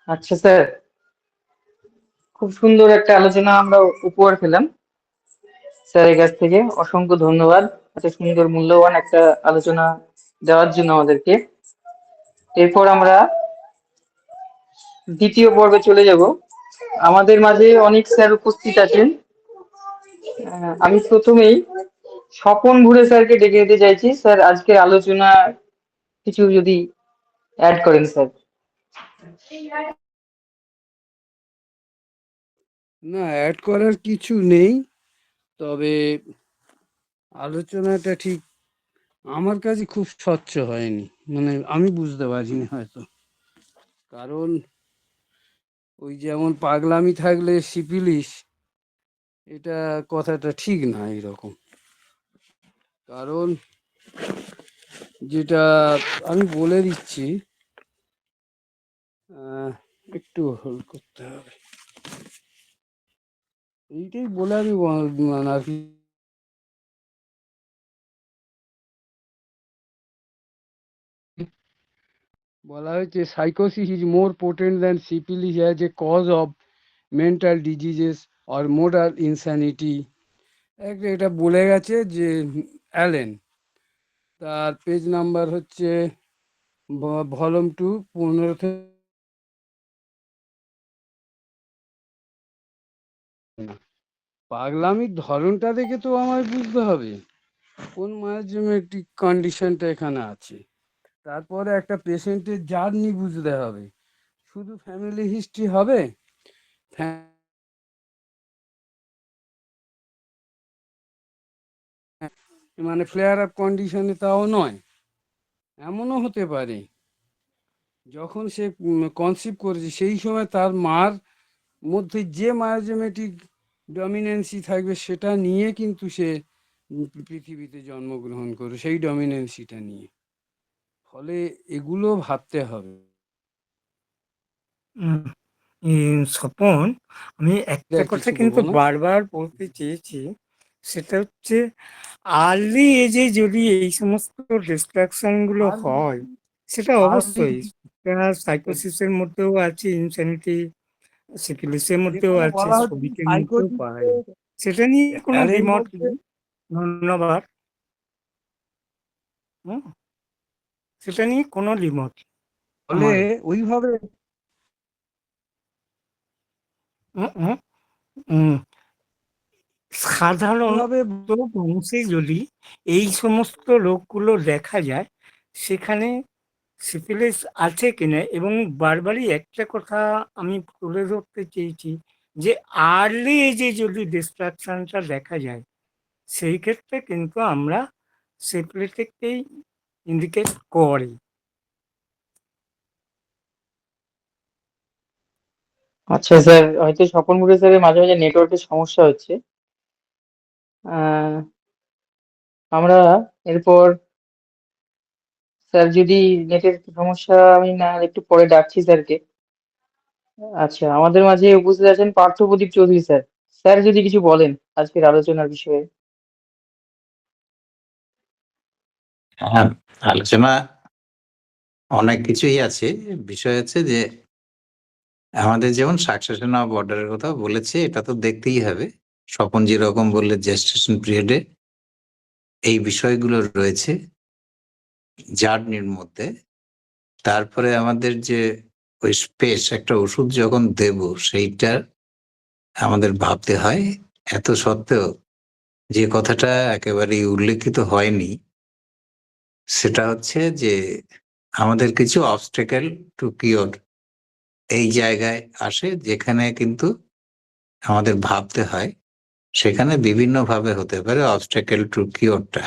Speaker 1: আচ্ছা স্যার, খুব সুন্দর একটা আলোচনা আমরা উপহার পেলাম স্যারের কাছ থেকে। অসংখ্য ধন্যবাদ এত সুন্দর মূল্যবান একটা আলোচনা দেওয়ার জন্য আমাদেরকে। এরপর আমরা দ্বিতীয় পর্বে চলে যাব। আমাদের মাঝে অনেক স্যার উপস্থিত আছেন। আমি প্রথমেই স্বপন ভুরে স্যারকে ডেকে নিতে চাইছি। স্যার, আজকের আলোচনা কিছু যদি অ্যাড করেন স্যার।
Speaker 3: না, অ্যাড করার কিছু নেই, তবে আলোচনাটা ঠিক আমার কাছে খুব স্বচ্ছ হয়নি, মানে আমি বুঝতে পারিনি হয়তো। কারণ ওই যেমন পাগলামি থাকলে সিপিলিস, এটা কথাটা ঠিক না এরকম। কারণ যেটা আমি বলে দিচ্ছি, একটু হোল্ড করতে হবে, এইটাই বলে আমি মানে আর কি বলা হয়েছে, sycosis is more potent than syphilis as a cause of mental diseases or moral insanity. এটা বলে গেছে যে অ্যালেন, তার পেজ নাম্বার হচ্ছে ভলিউম 2, 15 থেকে না। পাগলামির ধরনটা দেখে তো আমায় বুঝতে হবে কোন মায়োজেমেটিক কন্ডিশনটা এখানে আছে। তারপরে একটা পেশেন্টের জার্নি বুঝতে হবে। শুধু ফ্যামিলি হিস্ট্রি হবে, মানে ফ্লেয়ার আপ কন্ডিশনে তাও নয়। এমনও হতে পারে যখন সে কনসিভ করেছে সেই সময় তার মার মধ্যে যে মায়োজেমেটিক ডমিনেন্সি থাকবে সেটা নিয়ে কিন্তু সে পৃথিবীতে জন্মগ্রহণ করে, সেই ডমিনেন্সিটা নিয়ে। ফলে এগুলো ভাবতে হবে।
Speaker 2: উম, স্বপন, আমি একটা
Speaker 3: আর
Speaker 2: কথা
Speaker 3: কিছু
Speaker 2: কিন্তু
Speaker 3: বলবো না।
Speaker 2: বারবার বলতে চেয়েছি, সেটা হচ্ছে আর্লি এজে যদি এই সমস্ত ডিস্ট্রাকশন গুলো
Speaker 3: আর
Speaker 2: হয়, সেটা
Speaker 3: আর
Speaker 2: অবশ্যই সাইকোসিসের মধ্যেও আছে, ইনস্যানিটি সিফিলিসের মধ্যেও
Speaker 3: যেখানে
Speaker 2: আছে,
Speaker 3: বলা হচ্ছে
Speaker 2: সবিকের মধ্যেও
Speaker 3: সাইকোটিক
Speaker 2: পাই। সেটা নিয়ে কোনো
Speaker 3: অ্যারেঞ্জ
Speaker 2: দ্বিমত
Speaker 3: হচ্ছে,
Speaker 2: নেই। ধন্যবাদ। হুম, সেটা নিয়ে কোনো দ্বিমত
Speaker 3: ফলে
Speaker 2: আমারও।
Speaker 3: ওইভাবে
Speaker 2: হুম, হুম, হুম।
Speaker 3: ওইভাবে
Speaker 2: সাধারণত বংশে যদি এই সমস্ত রোগগুলো দেখা যায়, সেখানে সিফিলিস আছে কিনা, এবং বারবারই একটা কথা আমি তুলে ধরতে চেয়েছি, যে আর্লি এজে যদি ডিস্ট্রাকশনটা দেখা যায়, সেই ক্ষেত্রে কিন্তু আমরা সিফিলিটিককেই ইন্ডিকেট করি।
Speaker 1: আচ্ছা স্যার, হয়তো স্বপন মুখে স্যারের মাঝে মাঝে নেটওয়ার্কের সমস্যা হচ্ছে। আহ, আমরা এরপর স্যার যদি নেটের সমস্যা, আমি না একটু পরে ডাকছি স্যারকে। আচ্ছা, আমাদের মাঝে উপস্থিত আছেন পার্থপ্রদীপ চৌধুরী স্যার। স্যার যদি কিছু বলেন আজকের আলোচনার বিষয়ে।
Speaker 4: হ্যাঁ, আলোচনা অনেক কিছুই আছে। বিষয় হচ্ছে যে আমাদের যেমন সাকসেশন অফ অর্ডারের কথা বলেছে, এটা তো দেখতেই হবে। স্বপন যেরকম বললে জেস্টেশন পিরিয়ডে এই বিষয়গুলো রয়েছে জার্নির মধ্যে। তারপরে আমাদের যে ওই স্পেস, একটা ওষুধ যখন দেব সেইটা আমাদের ভাবতে হয়। এত সত্ত্বেও যে কথাটা একেবারেই উল্লেখিত হয়নি, সেটা হচ্ছে যে আমাদের কিছু অবস্টেকেল টু কিওর এই জায়গায় আসে, যেখানে কিন্তু আমাদের ভাবতে হয়। সেখানে বিভিন্নভাবে হতে পারে অবস্টেকেল টু কিওরটা।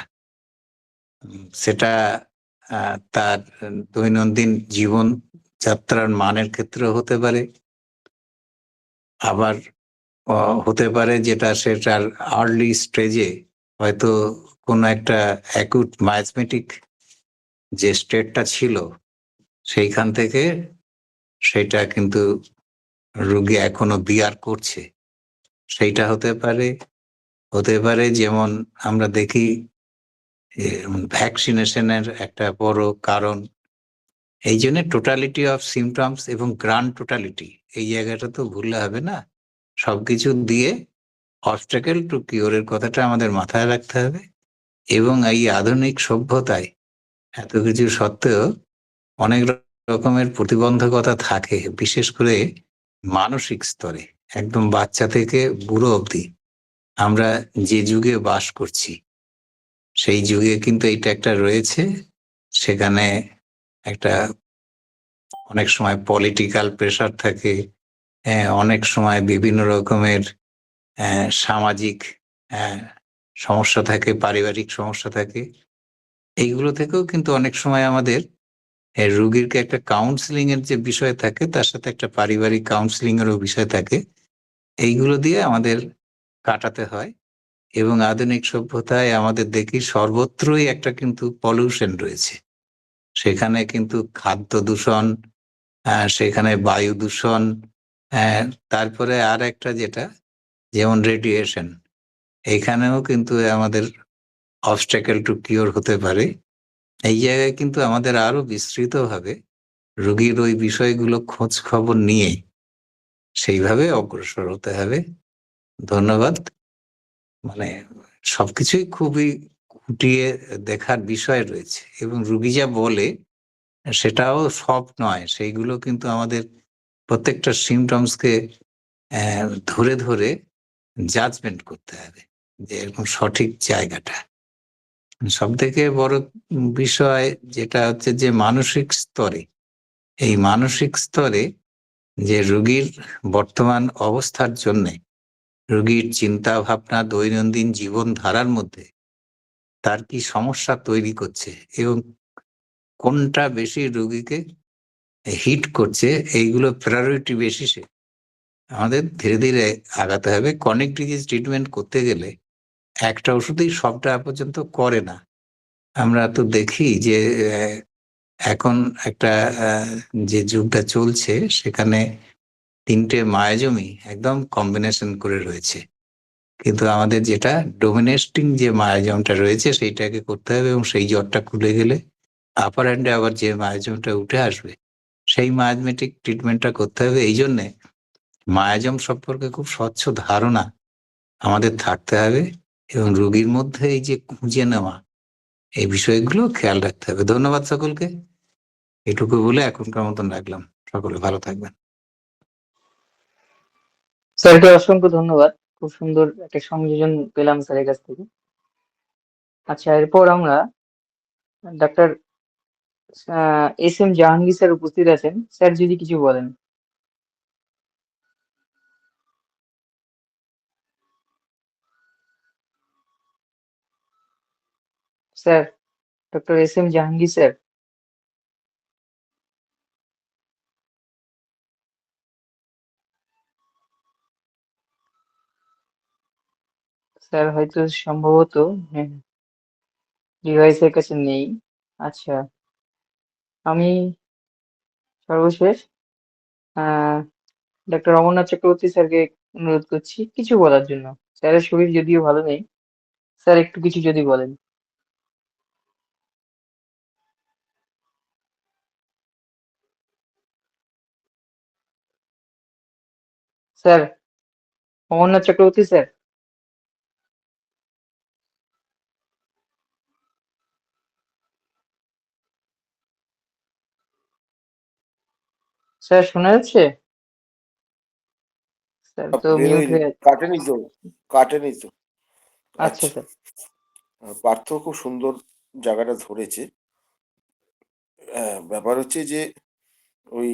Speaker 4: সেটা তার দৈনন্দিন জীবন যাত্রার মানের ক্ষেত্রেও হতে পারে, আবার হতে পারে যেটা সেটার আর্লি স্টেজে হয়তো কোনো একটা অ্যাকুট মায়াজমেটিক যে স্টেটটা ছিল সেইখান থেকে সেটা কিন্তু রোগী এখনো বিয়ার করছে, সেইটা হতে পারে। হতে পারে যেমন আমরা দেখি ভ্যাকসিনেশনের একটা বড় কারণ। এই জন্য টোটালিটি অফ সিমটমস এবং গ্রান্ড টোটালিটি এই জায়গাটা তো ভুললে হবে না। সবকিছু দিয়ে অবস্টাকেল টু কিওরের কথাটা আমাদের মাথায় রাখতে হবে। এবং এই আধুনিক সভ্যতায় এত কিছু সত্ত্বেও অনেক রকমের প্রতিবন্ধকতা থাকে, বিশেষ করে মানসিক স্তরে। একদম বাচ্চা থেকে বুড়ো অবধি আমরা যে যুগে বাস করছি সেই যুগে কিন্তু এইটা একটা রয়েছে। সেখানে একটা অনেক সময় পলিটিক্যাল প্রেশার থাকে, অনেক সময় বিভিন্ন রকমের সামাজিক আহ, সমস্যা থাকে, পারিবারিক সমস্যা থাকে। এইগুলো থেকেও কিন্তু অনেক সময় আমাদের রুগীরকে একটা কাউন্সিলিং এর যে বিষয় থাকে তার সাথে একটা পারিবারিক কাউন্সিলিং এরও বিষয় থাকে। এইগুলো দিয়ে আমাদের কাটাতে হয়। এবং আধুনিক সভ্যতায় আমাদের দেখি সর্বত্রই একটা কিন্তু পলিউশন রয়েছে। সেখানে কিন্তু খাদ্য দূষণ, সেখানে বায়ু দূষণ, তারপরে আর একটা যেটা যেমন রেডিয়েশন, এখানেও কিন্তু আমাদের অবস্ট্যাকেল টু কিওর হতে পারে। এই জায়গায় কিন্তু আমাদের আরো বিস্তৃতভাবে রোগীর ওই বিষয়গুলো খোঁজ খবর নিয়ে সেইভাবে অগ্রসর হতে হবে। ধন্যবাদ। মানে সবকিছুই খুবই খুঁটিয়ে দেখার বিষয় রয়েছে, এবং রুগী যা বলে সেটাও সব নয়। সেইগুলো কিন্তু আমাদের প্রত্যেকটা সিমটমসকে ধরে ধরে জাজমেন্ট করতে হবে যে এরকম সঠিক জায়গাটা। সব থেকে বড় বিষয় যেটা হচ্ছে যে মানসিক স্তরে, এই মানসিক স্তরে যে রোগীর বর্তমান অবস্থার জন্যে, রোগীর চিন্তা ভাবনা, দৈনন্দিন জীবন ধারার মধ্যে তার কি সমস্যা তৈরি করছে এবং কোনটা বেশি রোগীকে হিট করছে, এইগুলো প্রায়োরিটি বেসিসে আমাদের ধীরে ধীরে আগাতে হবে। ক্রনিক ডিজিজ ট্রিটমেন্ট করতে গেলে একটা ওষুধেই সবটা পর্যন্ত করে না। আমরা তো দেখি যে এখন একটা যে যুগটা চলছে সেখানে 3টে মায়াজমি একদম কম্বিনেশন করে রয়েছে, কিন্তু আমাদের যেটা ডোমিনেটিং যে মায়াজমটা রয়েছে সেইটাকে করতে হবে, এবং সেই জ্বরটা খুলে গেলে আপার হ্যান্ডে আবার যে মায়াজমটা উঠে আসবে সেই মায়াজমেটিক ট্রিটমেন্টটা করতে হবে। এই জন্যে মায়াজম সম্পর্কে খুব স্বচ্ছ ধারণা আমাদের থাকতে হবে, এবং রোগীর মধ্যে এই যে খুঁজে নেওয়া, এই বিষয়গুলো খেয়াল রাখতে হবে। ধন্যবাদ সকলকে। এটুকু বলে এখনকার মতন রাখলাম। সকলে ভালো থাকবেন।
Speaker 1: স্যারকে অসংখ্য ধন্যবাদ, খুব সুন্দর একটা সংযোজন পেলাম স্যারের কাছ থেকে। আচ্ছা, এরপর আমরা ডাক্তার এস এম জাহাঙ্গীর স্যার উপস্থিত আছেন। স্যার যদি কিছু বলেন। Sir, doctor S M Jahangir sir. Sir হয়তো সম্ভবত ডিভাইসের কাছে নেই। আচ্ছা, আমি সর্বশেষ ডক্টর অমরনাথ চক্রবর্তী স্যারকে অনুরোধ করছি কিছু বলার জন্য। স্যারের শরীর যদিও ভালো নেই, স্যার একটু কিছু যদি বলেন। Sir, Amarnath Chakraborty sir. Sir শোনা যাচ্ছে? স্যার তো মিউট
Speaker 5: বেরোয়নি,
Speaker 1: হয়ে আছে।
Speaker 5: কাটেনি তো।
Speaker 1: আচ্ছা
Speaker 5: আচ্ছা,
Speaker 1: স্যার।
Speaker 5: পার্থ খুব সুন্দর জায়গাটা ধরেছে। ব্যাপার হচ্ছে যে ওই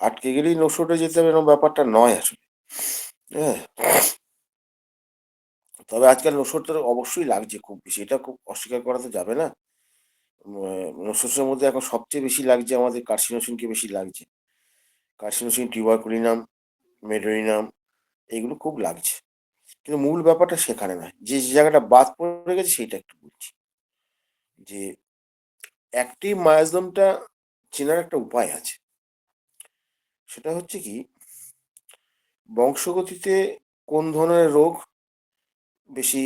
Speaker 5: আটকে গেলেই নশোটা যেতে হবে এরকম ব্যাপারটা নয় আসলে। হ্যাঁ, তবে আজকাল নশোটা অবশ্যই লাগছে খুব বেশি, এটা খুব অস্বীকার করা তো যাবে না। নশোর মধ্যে এখন সবচেয়ে বেশি লাগছে আমাদের কার্সিনোসিনকে বেশি লাগছে। কার্সিনোসিন, টিউবারকুলিনাম, মেডোরিনাম, এইগুলো খুব লাগছে। কিন্তু মূল ব্যাপারটা সেখানে নয়, যে যে জায়গাটা বাদ পড়ে গেছে সেইটা একটু বলছি। যে অ্যাক্টিভ মায়াজমটা চেনার একটা উপায় আছে। সেটা হচ্ছে কি, বংশগতিতে কোন ধরনের রোগ বেশি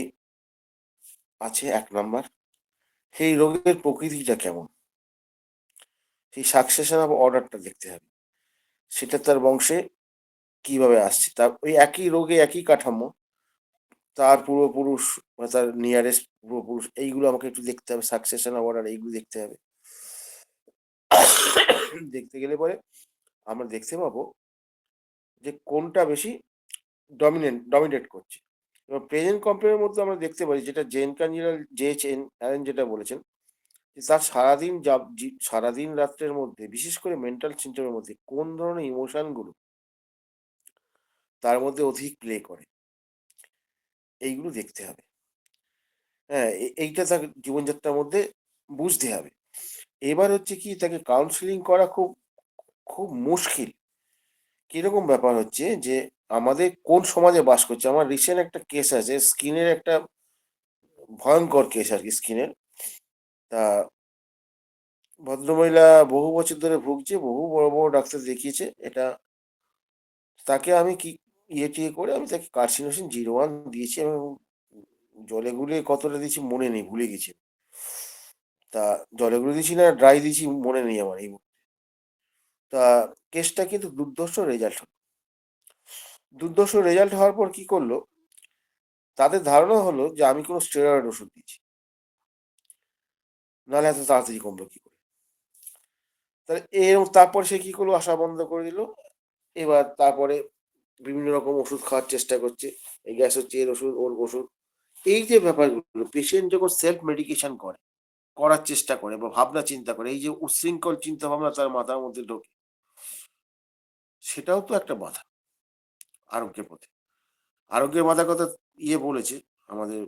Speaker 5: আছে 1 নাম্বার, সেই রোগের প্রকৃতিটা কেমন, সেই সাকসেশন অফ অর্ডারটা দেখতে হবে, সেটা তার বংশে কিভাবে আসছে। তার ওই একই রোগে একই কাঠামো, তার পূর্বপুরুষ বা তার নিয়ারেস্ট পূর্বপুরুষ, এইগুলো আমাকে একটু দেখতে হবে, সাকসেশন অফ অর্ডার এইগুলো দেখতে হবে। দেখতে গেলে পরে আমরা দেখতে পাবো যে কোনটা বেশি ডমিনেট করছে। এবার প্রেজেন্ট কম্পেয়ারের মধ্যে আমরা দেখতে পারি, যেটা জেন কাঞ্জিলাল অ্যালেন যেটা বলেছেন, যে তার সারাদিন রাত্রের মধ্যে বিশেষ করে মেন্টাল সিমটমের মধ্যে কোন ধরনের ইমোশনগুলো তার মধ্যে অধিক প্লে করে, এইগুলো দেখতে হবে। হ্যাঁ, এইটা তার জীবনযাত্রার মধ্যে বুঝতে হবে। এবার হচ্ছে কি, তাকে কাউন্সিলিং করা খুব খুব মুশকিল। কিরকম ব্যাপার হচ্ছে যে আমাদের কোন সমাজে বাস করছে। আমার রিসেন্ট একটা কেস আছে, স্কিনের একটা ভয়ঙ্কর কেস আর কি, স্কিনের। তা ভদ্রমহিলা বহু বছর ধরে ভুগছে, বহু বড় বড় ডাক্তার দেখিয়েছে। এটা তাকে আমি কি টিয়ে করে আমি তাকে কার্সিনোসিন 01 দিয়েছি, এবং জলে গুলে কতটা দিয়েছি মনে নেই, ভুলে গেছি। তা জলে গুলে দিয়েছি না ড্রাই দিয়েছি মনে নেই আমার এই মুহূর্তে। তা কেসটা কিন্তু দুর্ধর্ষ রেজাল্ট হলো। দুর্ধর্ষ রেজাল্ট হওয়ার পর কি করলো, তাদের ধারণা হলো যে আমি কোনো স্টেরয়েড ওষুধ দিচ্ছি, নাহলে এত তাড়াতাড়ি কমলো কি করে। তাহলে তারপর সে কি করলো, আসা বন্ধ করে দিল। এবার তারপরে বিভিন্ন রকম ওষুধ খাওয়ার চেষ্টা করছে, এই গ্যাস হচ্ছে এর ওষুধ ওর ওষুধ। এই যে ব্যাপারগুলো পেশেন্ট যখন সেলফ মেডিকেশন করার চেষ্টা করে বা ভাবনা চিন্তা করে, এই যে উচ্ছৃঙ্খল চিন্তা ভাবনা তার মাথার মধ্যে ঢোকে, সেটাও তো একটা বাধা আরোগ্যের পথে। আরোগ্যের বাধার কথা বলেছে আমাদের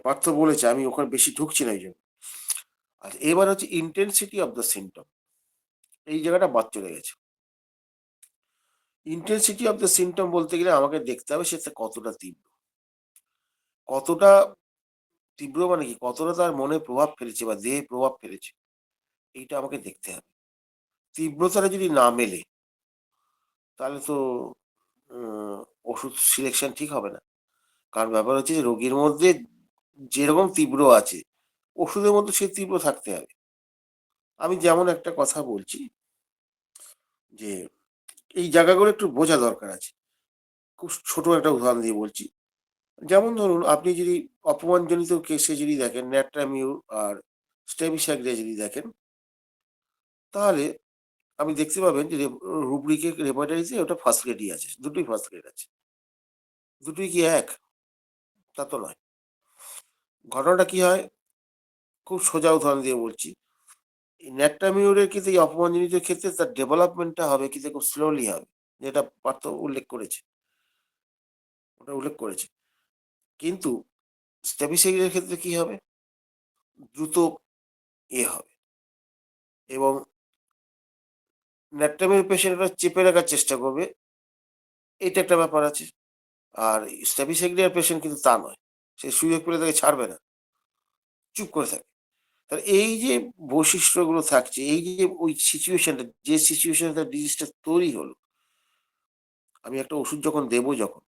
Speaker 5: পার্থ বলেছে, আমি ওখানে বেশি ঢুকছি না এই জন্য। আচ্ছা, এবার হচ্ছে ইন্টেন্সিটি অফ দ্য সিমটম, এই জায়গাটা বাদ চলে গেছে। ইন্টেন্সিটি অফ দ্য সিমটম বলতে গেলে আমাকে দেখতে হবে সেটা কতটা তীব্র। কতটা তীব্র মানে কি, কতটা তার মনে প্রভাব ফেলেছে বা দেহে প্রভাব ফেলেছে, এইটা আমাকে দেখতে হবে। তীব্রতাটা যদি না মেলে তাহলে তো ওষুধ সিলেকশন ঠিক হবে না। কারণ ব্যাপার হচ্ছে যে রোগীর মধ্যে যেরকম তীব্র আছে, ওষুধের মধ্যে সে তীব্র থাকতে হবে। আমি যেমন একটা কথা বলছি যে এই জায়গাগুলো একটু বোঝা দরকার আছে। খুব ছোট একটা উদাহরণ দিয়ে বলছি। যেমন ধরুন, আপনি যদি অপমানজনিত কেসে যদি দেখেন ন্যাট্রামিউর আর স্টেবিসাইক্লিন যদি দেখেন, তাহলে আপনি দেখতে পাবেন যে রুব্রিকে হেপাটাইটিসে ওটা ফার্স্ট গ্রেডই আছে, দুটোই ফার্স্ট গ্রেড আছে। দুটোই কি এক? তা তো নয়। ঘটনাটা কি হয়, খুব সোজা উদাহরণ দিয়ে বলছি। এই ন্যাট্রামিউরের কিন্তু এই অপমানজনিত ক্ষেত্রে তার ডেভেলপমেন্টটা হবে কিন্তু খুব স্লোলি হবে, যেটা পার্থ উল্লেখ করেছে, ওটা উল্লেখ করেছে। কিন্তু স্টেবিসাইক্লিনের ক্ষেত্রে কি হবে, দ্রুত হবে। এবং ন্যাট্রামিউর পেশেন্টরা চেপে রাখার চেষ্টা করবে, এটা একটা ব্যাপার আছে। আর স্টেবিসাইক্লিনের পেশেন্ট কিন্তু তা নয়, সে সুযোগ পেলে তাকে ছাড়বে না, চুপ করে থাকে। তাহলে এই যে বৈশিষ্ট্যগুলো থাকছে, এই যে ওই সিচুয়েশনটা, যে সিচুয়েশনে তার ডিজিজটা তৈরি হলো, আমি একটা ওষুধ যখন দেবো, যখন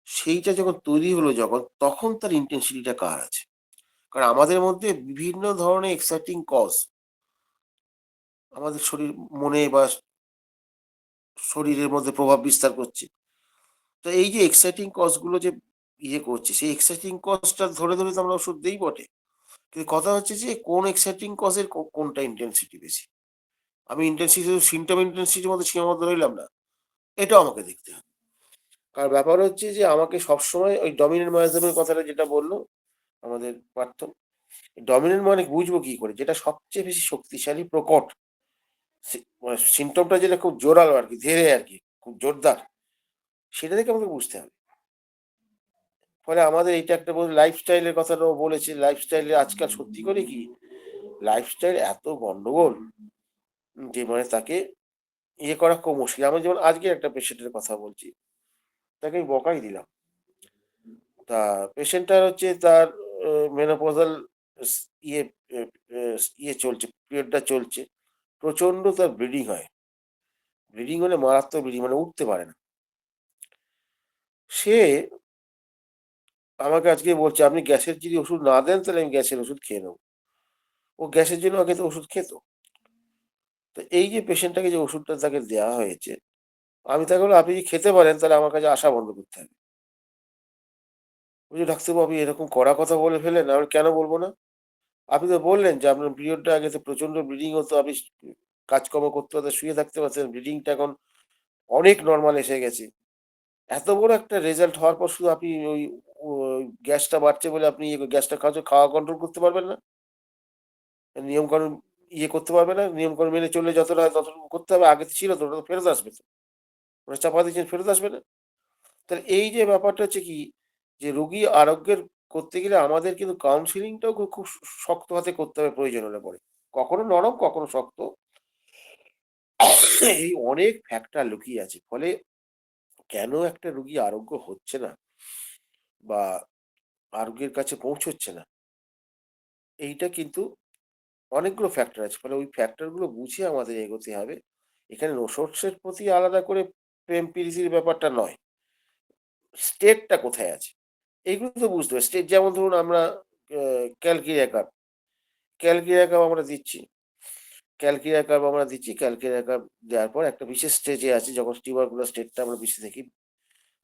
Speaker 5: সেইটা যখন তৈরি হলো, যখন তখন তার ইন্টেন্সিটিটা কার আছে। কারণ আমাদের মধ্যে বিভিন্ন ধরনের এক্সাইটিং কজ আমাদের শরীর, মনে বা শরীরের মধ্যে প্রভাব বিস্তার করছে। তো এই যে এক্সাইটিং কজ গুলো যে করছে, সেই এক্সাইটিং কজটা ধরে ধরে তো আমরা ওষুধ দেই বটে, কিন্তু কথা হচ্ছে যে কোন এক্সাইটিং কজের কোনটা ইন্টেন্সিটি বেশি। আমি ইন্টেন্সিটি সিমটম ইন্টেন্সিটির মধ্যে সীমাবদ্ধ রইলাম না, এটাও আমাকে দেখতে হবে। কারণ ব্যাপার হচ্ছে যে আমাকে সবসময় ওই ডমিনেন্ট ময়াজমের কথাটা যেটা বললো আমাদের পার্থ, ডমিনেন্ট মানে বুঝবো কি করে, যেটা সবচেয়ে বেশি শক্তিশালী প্রকট, মানে সিমটমটা যেটা খুব জোরালো আর কি, ধীরে আর কি, খুব জোরদার, সেটা থেকে আমাকে বুঝতে হবে। ফলে আমাদের এইটা একটা লাইফস্টাইলের কথাটাও বলেছে, লাইফস্টাইলে আজকাল সত্যি করে কি লাইফস্টাইল এত গন্ডগোল যে মানে তাকে করা খুব মুশকিল। আমি যেমন আজকে একটা পেশেন্টের কথা বলছি, তাকে আমি বকাই দিলাম। তা পেশেন্টটার হচ্ছে তার মেনোপজাল ইয়ে আহ, চলছে, পিরিয়ডটা চলছে, প্রচন্ড তার ব্লিডিং হয়, ব্লিডিং হলে মারাত্মক ব্লিডিং, মানে উঠতে পারে না। সে আমাকে আজকে বলছে, আপনি গ্যাসের যদি ওষুধ না দেন তাহলে আমি গ্যাসের ওষুধ খেয়ে নেবো। ও গ্যাসের জন্য আগে তো ওষুধ খেত। তো এই যে পেশেন্টটাকে যে ওষুধটা তাকে দেওয়া হয়েছে, আমি তাকে বললাম, আপনি যদি খেতে পারেন তাহলে আমার কাছে আসা বন্ধ করতে হবে। বলছি, ডাক্তারবাবু আপনি এরকম কড়া কথা বলে ফেলেন। আমি কেন বলবো না, আপনি তো বললেন যে আপনার পিরিয়ডটা আগে তো প্রচন্ড ব্লিডিং হতো, আপনি কাজকর্ম করতে পারতেন, শুয়ে থাকতে পারতেন, ব্লিডিংটা এখন অনেক নর্মাল এসে গেছে। এত বড় একটা রেজাল্ট হওয়ার পর শুধু আপনি ওই গ্যাসটা বাড়ছে বলে আপনি গ্যাসটা খাওয়া কন্ট্রোল করতে পারবেন না, নিয়ম কানুন করতে পারবে না, নিয়ম কানুন মেনে চললে যতটা হয় ততটুকু করতে হবে, আগে তো ছিল তো, ওটা তো ফেরত আসবে তো, ওটা চাপা দিয়েছেন ফেরত আসবে না। তাহলে এই যে ব্যাপারটা হচ্ছে কি, যে রোগী আরোগ্যের করতে গেলে আমাদের কিন্তু কাউন্সিলিংটাও খুব খুব শক্ত হাতে করতে হবে প্রয়োজন হলে পরে, কখনো নরম কখনো শক্ত। এই অনেক ফ্যাক্টর লুকিয়ে আছে, ফলে কেন একটা রোগী আরোগ্য হচ্ছে না বা আরোগ্যের কাছে পৌঁছচ্ছে না, এইটা কিন্তু অনেকগুলো ফ্যাক্টর আছে। ফলে ওই ফ্যাক্টর গুলো বুঝে আমাদের এগোতে হবে। এখানে সোর্সের প্রতি আলাদা করে প্রেম প্রীতির ব্যাপারটা নয়, স্টেটটা কোথায় আছে এইগুলো তো বুঝতে হবে। স্টেট যেমন ধরুন আমরা ক্যালকিরিয়া কার্ভ, ক্যালকিরিয়া কার্ভ আমরা দিচ্ছি, ক্যালকিরিয়া কার্ভ আমরা দিচ্ছি, ক্যালকিরিয়া কার্ভ দেওয়ার পর একটা বিশেষ স্টেজে আছে, যখন টিউবারকুলার স্টেটটা আমরা বেশি দেখি,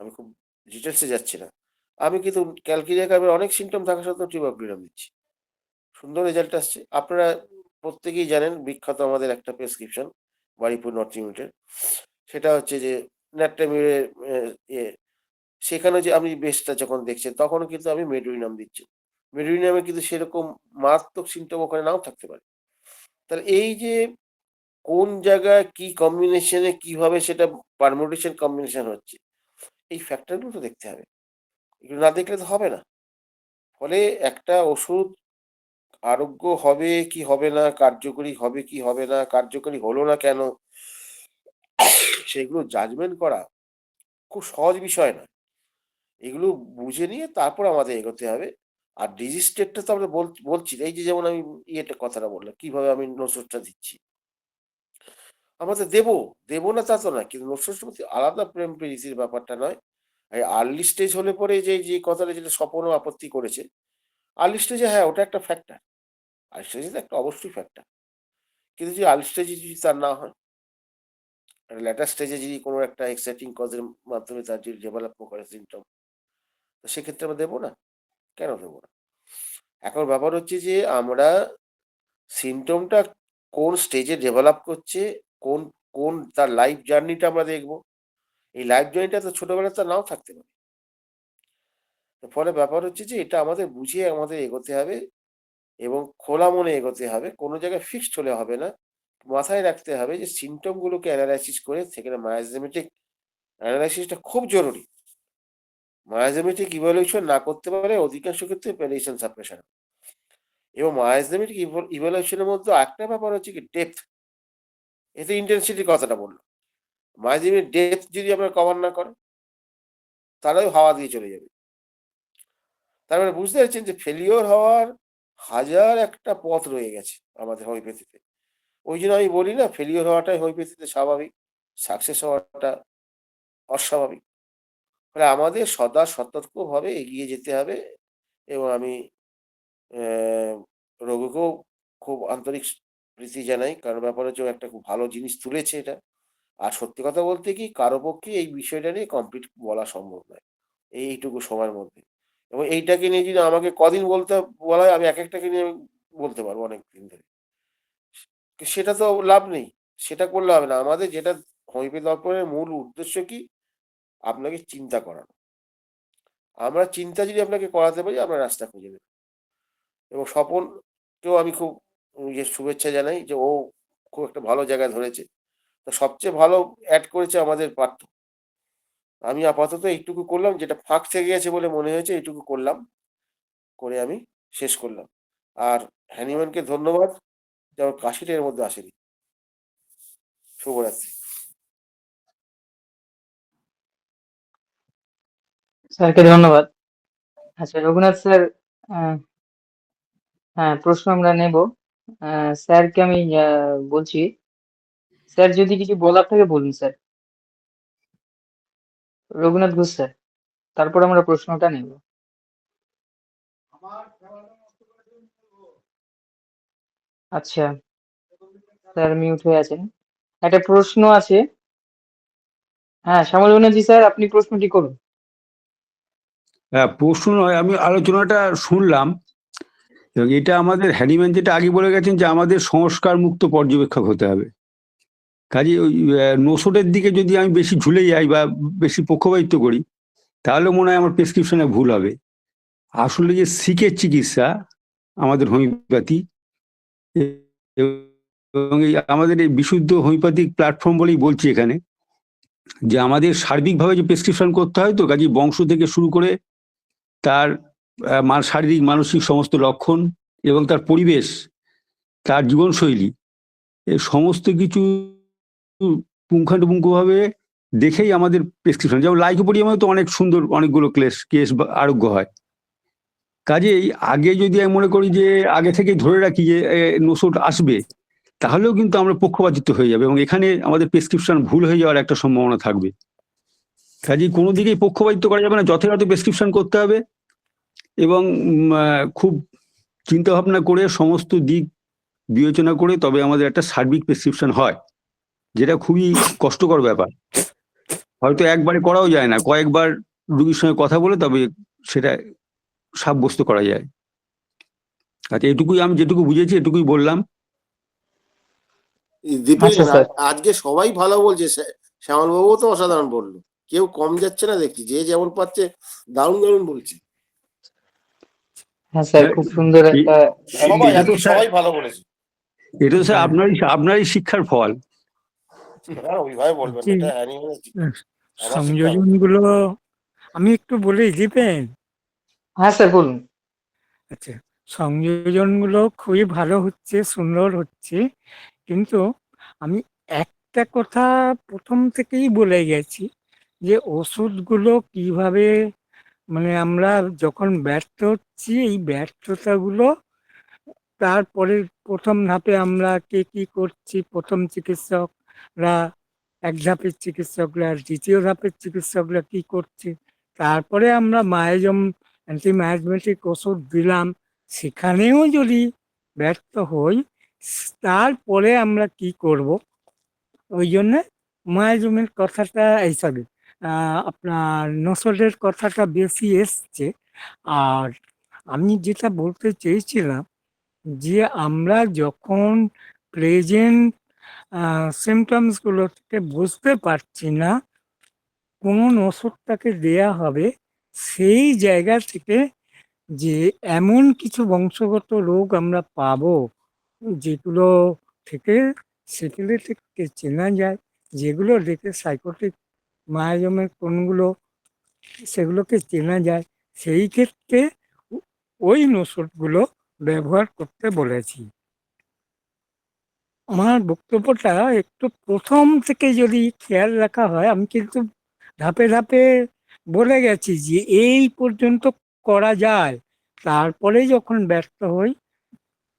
Speaker 5: আমি খুব ডিটেলসে যাচ্ছি না, আমি কিন্তু ক্যালকিরিয়া কার্ভের অনেক সিমটম থাকা সত্ত্বেও টিউবারকুলাম দিচ্ছি, সুন্দর রেজাল্ট আসছে। আপনারা প্রত্যেকেই জানেন বিখ্যাত আমাদের একটা প্রেসক্রিপশন বাড়িপুর নর্থ লিমিটেড, সেটা হচ্ছে যে ন্যাট্রামিউরের সেখানে যে আপনি বেস্টটা যখন দেখছেন তখনও কিন্তু আমি মেডোরিনাম দিচ্ছি। মেডোরিনামে কিন্তু সেরকম মারাত্মক সিম্পটম ওখানে নাও থাকতে পারে। তাহলে এই যে কোন জায়গায় কি কম্বিনেশনে কিভাবে সেটা পারমুটেশন কম্বিনেশন হচ্ছে, এই ফ্যাক্টরগুলো তো দেখতে হবে। এগুলো না দেখলে তো হবে না। ফলে একটা ওষুধ আরোগ্য হবে কি হবে না, কার্যকরী হবে কি হবে না, কার্যকরী হলো না কেন, সেগুলো জাজমেন্ট করা খুব সহজ বিষয় না। এগুলো বুঝে নিয়ে তারপর আমাদের এগোতে হবে। আর ডিজিজ স্টেটটা তো আমরা বলছি না। এই যে যেমন আমি কথাটা বললাম, কিভাবে আমি ওষুধটা দিচ্ছি। আমরা তো দেবো না তা তো না। কিন্তু ওষুধের প্রতি আলাদা প্রেম প্রীতির ব্যাপারটা নয়। এই আর্লি স্টেজ হলে পরে যে কথাটা যেটা স্বপনও আপত্তি করেছে, আর্লি স্টেজে হ্যাঁ, ওটা একটা ফ্যাক্টর। আর্লি স্টেজে তো একটা অবশ্যই ফ্যাক্টর। কিন্তু যে আর্লি স্টেজে যদি তার না হয়, লেটার স্টেজে যদি কোনো একটা এক্সাইটিং কজের মাধ্যমে তার যদি ডেভেলপ করে সিমটম, তো সেক্ষেত্রে আমরা দেবো না? কেন দেবো না? এখন ব্যাপার হচ্ছে যে আমরা সিমটমটা কোন স্টেজে ডেভেলপ করছে, কোন কোন তার লাইফ জার্নিটা আমরা দেখবো। এই লাইফ জার্নিটা তো ছোটবেলায় তো নাও থাকতে পারে। তো ফলে ব্যাপার হচ্ছে যে এটা আমাদের বুঝিয়ে আমাদের এগোতে হবে এবং খোলা মনে এগোতে হবে। কোনো জায়গায় ফিক্সড হলে হবে না। মাথায় রাখতে হবে যে সিমটম গুলোকে অ্যানালাইসিস করে সেখানে মায়াজমেটিক অ্যানালাইসিসটা খুব জরুরি। মায়াজমেটিক ইভ্যালুয়েশন না করতে পারে অধিকাংশ ক্ষেত্রে প্যালিয়েশন সাপ্রেশন। এবং মায়াজমেটিক ইভ্যালুয়েশনের মধ্যে একটা ব্যাপার হচ্ছে কি ডেপথ। এতে ইন্টেন্সিটির কথাটা বললো। মায়াজমেটিক ডেপথ যদি আমরা কভার না করে, তাহলে ওই হাওয়া দিয়ে চলে যাবে। তার মানে বুঝতে পারছেন যে ফেলিওর হওয়ার হাজার একটা পথ রয়ে গেছে আমাদের হোমিওপ্যাথিতে। ওই জন্য আমি বলি না, ফেলিওর হওয়াটাই হোমিওপ্যাথিতে স্বাভাবিক, সাকসেস হওয়াটা অস্বাভাবিক। ফলে আমাদের সদা সতর্কভাবে এগিয়ে যেতে হবে। এবং আমি রঘুকেও খুব আন্তরিক প্রীতি জানাই, কারণ ব্যাপার হচ্ছে ও একটা খুব ভালো জিনিস তুলেছে এটা। আর সত্যি কথা বলতে কি, কারো পক্ষে এই বিষয়টা নিয়ে কমপ্লিট বলা সম্ভব নয় এইটুকু সময়ের মধ্যে। এবং এইটাকে নিয়ে যদি আমাকে কদিন বলা হয়, আমি এক একটাকে নিয়ে বলতে পারবো অনেক দিন ধরে। সেটা তো লাভ নেই, সেটা করলে হবে না। আমাদের যেটা হোমিওপ্যাথি দর্পণের মূল উদ্দেশ্য কি, আপনাকে চিন্তা করানো। আমরা চিন্তা যদি আপনাকে করাতে পারি, আমরা রাস্তা খুঁজে নেব। এবং স্বপনকেও আমি খুব শুভেচ্ছা জানাই যে ও খুব একটা ভালো জায়গায় ধরেছে। তো সবচেয়ে ভালো অ্যাড করেছে আমাদের পার্থ। আমি আপাতত এইটুকু করলাম, যেটা ফাঁক থেকে গেছে বলে মনে হয়েছে এইটুকু করলাম, করে আমি শেষ করলাম। আর হ্যানিম্যানকে ধন্যবাদ যে আমার কাশিটা এর মধ্যে আসেনি। শুভরাত্রি।
Speaker 1: স্যারকে ধন্যবাদ। আচ্ছা রঘুনাথ স্যার, আহ, হ্যাঁ প্রশ্ন আমরা নেব। স্যারকে আমি বলছি, স্যার যদি কিছু বলার থাকে বলুন স্যার। রঘুনাথ ঘোষ স্যার, তারপর আমরা প্রশ্নটা নেব। আচ্ছা, স্যার মিউট হয়ে আছেন। একটা প্রশ্ন আছে। হ্যাঁ শ্যামল ব্যানার্জি স্যার, আপনি প্রশ্নটি করুন।
Speaker 6: হ্যাঁ, প্রশ্ন নয়, আমি আলোচনাটা শুনলাম এবং এটা আমাদের হ্যানিম্যান যেটা আগে বলে গেছেন যে আমাদের সংস্কার মুক্ত পর্যবেক্ষক হতে হবে। কাজে ওই নোসটের দিকে যদি আমি বেশি ঝুলে যাই বা বেশি পক্ষপাতিত্ব করি, তাহলে মনে হয় আমার প্রেসক্রিপশনে ভুল হবে। আসলে যে সিকের চিকিৎসা আমাদের হোমিওপ্যাথি এবং এই আমাদের এই বিশুদ্ধ হোমিওপ্যাথিক প্ল্যাটফর্ম বলেই বলছি এখানে, যে আমাদের সার্বিকভাবে যে প্রেসক্রিপশন করতে হয়, তো কাজে বংশ থেকে শুরু করে তার শারীরিক মানসিক সমস্ত লক্ষণ এবং তার পরিবেশ, তার জীবনশৈলী, এই সমস্ত কিছু পুঙ্খানুপুঙ্খভাবে দেখেই আমাদের প্রেসক্রিপশন। যেমন লাইকোপোডিয়ামে তো অনেক সুন্দর অনেকগুলো কেস আরোগ্য হয়। কাজেই আগে যদি আমি মনে করি যে আগে থেকে ধরে রাখি যে নোসট আসবে, তাহলেও কিন্তু আমরা পক্ষপাতিত্ব হয়ে যাবে এবং এখানে আমাদের প্রেসক্রিপশন ভুল হয়ে যাওয়ার একটা সম্ভাবনা থাকবে। কাজেই কোনো দিকেই পক্ষপাতিত্ব করা যাবে না, যথাযথ প্রেসক্রিপশন করতে হবে এবং খুব চিন্তা ভাবনা করে সমস্ত দিক বিবেচনা করে তবে আমাদের একটা সার্বিক প্রেসক্রিপশন হয়, যেটা খুবই কষ্টকর ব্যাপার। হয়তো একবারে করাও যায় না, কয়েকবার রুগীর সঙ্গে কথা বলে তবে সেটা সাব্যস্ত করা যায়। আচ্ছা, এটুকুই আমি যেটুকু বুঝেছি এটুকুই বললাম।
Speaker 5: দীপেন,
Speaker 1: আচ্ছা স্যার।
Speaker 5: আজকে সবাই ভালো বলছে, শ্যামলবাবুও তো অসাধারণ বললো, কেউ কম যাচ্ছে না দেখছি, যে যেমন পাচ্ছে দারুণ দারুণ বলছে।
Speaker 1: হ্যাঁ স্যার, খুব সুন্দর একটা
Speaker 5: সবাই
Speaker 6: এটা তো
Speaker 5: আজকে
Speaker 6: স্যার,
Speaker 5: সবাই ভালো বলেছে।
Speaker 6: এটা তো স্যার
Speaker 2: হ্যাঁ,
Speaker 6: আপনারই শিক্ষার ফল।
Speaker 5: আর ওইভাবে বলবেন না,
Speaker 2: যে
Speaker 5: এটা অ্যানিমেল আমার শিক্ষা আমি।
Speaker 2: সংযোজনগুলো আমি একটু বলে দিবেন।
Speaker 1: হ্যাঁ স্যার বলুন।
Speaker 2: আচ্ছা, সংযোজনগুলো খুবই ভালো হচ্ছে, সুন্দর হচ্ছে, কিন্তু আমি একটা কথা প্রথম থেকেই বলে গেছি যে ওষুধগুলো কিভাবে, মানে আমরা যখন ব্যর্থ হচ্ছি এই ব্যর্থতাগুলো, তারপরে প্রথম ধাপে আমরা কে কি করছি, প্রথম চিকিৎসকরা, এক ধাপের চিকিৎসকরা, দ্বিতীয় ধাপের চিকিৎসকরা কি করছে, তারপরে আমরা মায়াজম অ্যান্টিমায়াজমেটিক ওষুধ দিলাম, সেখানেও যদি ব্যর্থ হই, তারপরে আমরা কি করব। ওই জন্যে মায়াজমের কথাটা, এই সরি, আপনার নসলের কথাটা বেশি এসছে। আর আমি যেটা বলতে চেয়েছিলাম যে আমরা যখন প্রেজেন্ট সিমটমসগুলো থেকে বুঝতে পারছি না কোন ওষুধটাকে দেয়া হবে, সেই জায়গা থেকে যে এমন কিছু বংশগত রোগ আমরা পাবো যেগুলো থেকে, সেগুলো থেকে চেনা যায়, যেগুলো দেখে সাইকোটিক মায়াজমের কোনগুলো, সেগুলোকে চেনা যায়, সেই ক্ষেত্রে ওই ওষুধগুলো ব্যবহার করতে বলেছি। আমার বক্তব্যটা একটু প্রথম থেকে যদি খেয়াল রাখা হয়, আমি কিন্তু ধাপে ধাপে বলে গেছি যে এই পর্যন্ত করা যায়, তারপরে যখন ব্যর্থ হই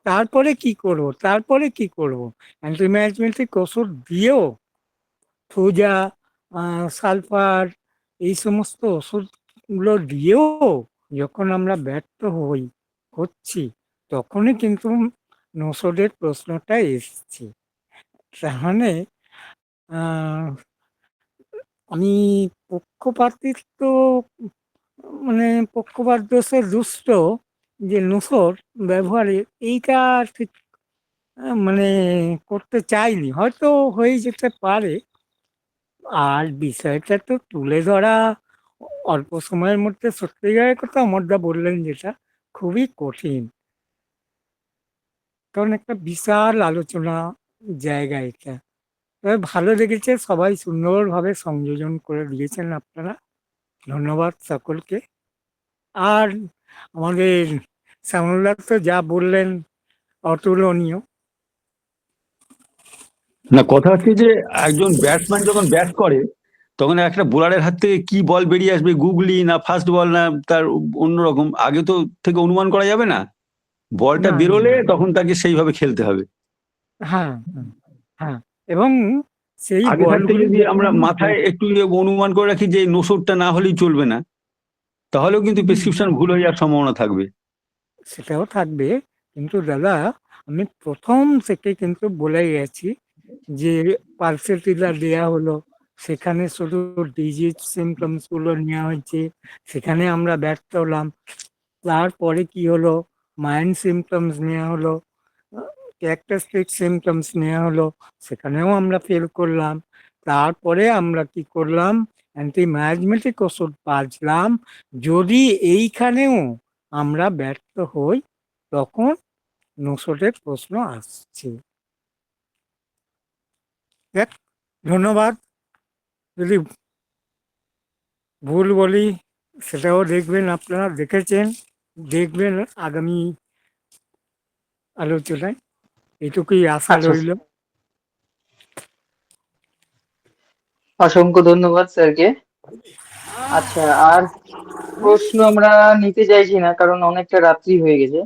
Speaker 2: তারপরে কি করব, তারপরে কি করব। অ্যান্টিমায়াজমেটিক ওষুধ দিয়েও, ফ্লুজা, সালফার, এই সমস্ত ওষুধগুলো দিয়েও যখন আমরা ব্যর্থ হচ্ছি, তখনই কিন্তু নসদের প্রশ্নটা এসছে। তাহলে আহ, আমি পক্ষপাতিত্ব, মানে পক্ষপাত দোষে দুষ্ট যে নসর ব্যবহারে, এইটা ঠিক মানে করতে চাইনি, হয়তো হয়ে যেতে পারে। আর বিষয়টা তো তুলে ধরা অল্প সময়ের মধ্যে, সত্যিকারের কথা অমরদা বললেন যেটা, খুবই কঠিন, কারণ একটা বিশাল আলোচনা জায়গা এটা। তবে ভালো লেগেছে, সবাই সুন্দরভাবে সংযোজন করে দিয়েছেন আপনারা, ধন্যবাদ সকলকে। আর আমাদের শ্যামলদা তো যা বললেন অতুলনীয়।
Speaker 6: না, কথা হচ্ছে যে একজন ব্যাটসম্যান যখন ব্যাট করে তখন একটা বোলারের হাত থেকে কি বল বেরিয়ে আসবে, গুগলি না ফাস্ট বল না তার অন্যরকম, আগে তো থেকে অনুমান করা যাবে না। বলটা
Speaker 2: না,
Speaker 6: বেরোলে তখন তাকে সেইভাবে খেলতে হবে।
Speaker 2: হ্যাঁ, হ্যাঁ, হ্যাঁ, এবং সেই
Speaker 6: আগে থাকতে
Speaker 2: বলগুলি
Speaker 6: যদি
Speaker 2: যখন
Speaker 6: আমরা মাথায় একটু অনুমান করে রাখি যে নসরটা না হলেই চলবে না, তাহলেও কিন্তু প্রেসক্রিপশন ভুল হয়ে যাওয়ার সম্ভাবনা থাকবে।
Speaker 2: সেটাও থাকবে, কিন্তু দাদা আমি প্রথম থেকে কিন্তু বলে গেছি যে পালসেটিলা দেয়া হলো, সেখানে শুধু ডিজিজ সিমটমস গুলো নেওয়া হয়েছে, সেখানে আমরা ব্যর্থ হলাম। তারপরে কি হলো, মাইন্ড সিমটমস নেওয়া হলো, ক্যারেক্টারিস্টিক সিমটমস নেওয়া হলো, সেখানেও আমরা ফেল করলাম। তারপরে আমরা কি করলাম, অ্যান্টিমায়াজমেটিক ওষুধ বাজলাম। যদি এইখানেও আমরা ব্যর্থ হই, তখন নসরের প্রশ্ন আসছে। দেখ, ধন্যবাদ। যদি ভুল বলি সেটাও দেখবেন, আপনারা দেখেছেন, দেখবেন আগামী আলোচনায়, এটুকুই আশা
Speaker 1: আচ্ছা,
Speaker 2: রইল।
Speaker 1: অসংখ্য ধন্যবাদ স্যারকে। আচ্ছা, আর প্রশ্ন আমরা নিতে চাইছি না, কারণ অনেকটা রাত্রি হয়ে গেছে।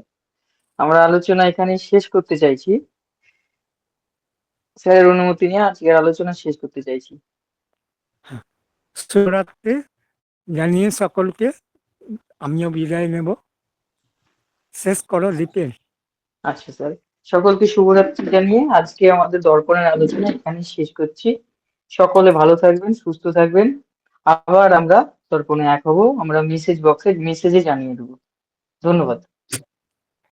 Speaker 1: আমরা আলোচনা এখানে শেষ করতে চাইছি। স্যারের অনুমতি নিয়ে আজকের আলোচনা শেষ করতে চাইছি।
Speaker 2: শুভরাত্রি জানিয়ে সকলকে আমিও বিদায় নেব। শেষ করো দীপেন।
Speaker 1: আচ্ছা স্যার, সকলকে শুভরাত্রি জানিয়ে আজকে আমাদের দর্পণের আলোচনা এখানে শেষ করছি। সকলে ভালো থাকবেন, সুস্থ থাকবেন। আবার আমরা দর্পণে এক হবো, আমরা মেসেজ বক্সে মেসেজে জানিয়ে দেবো। ধন্যবাদ।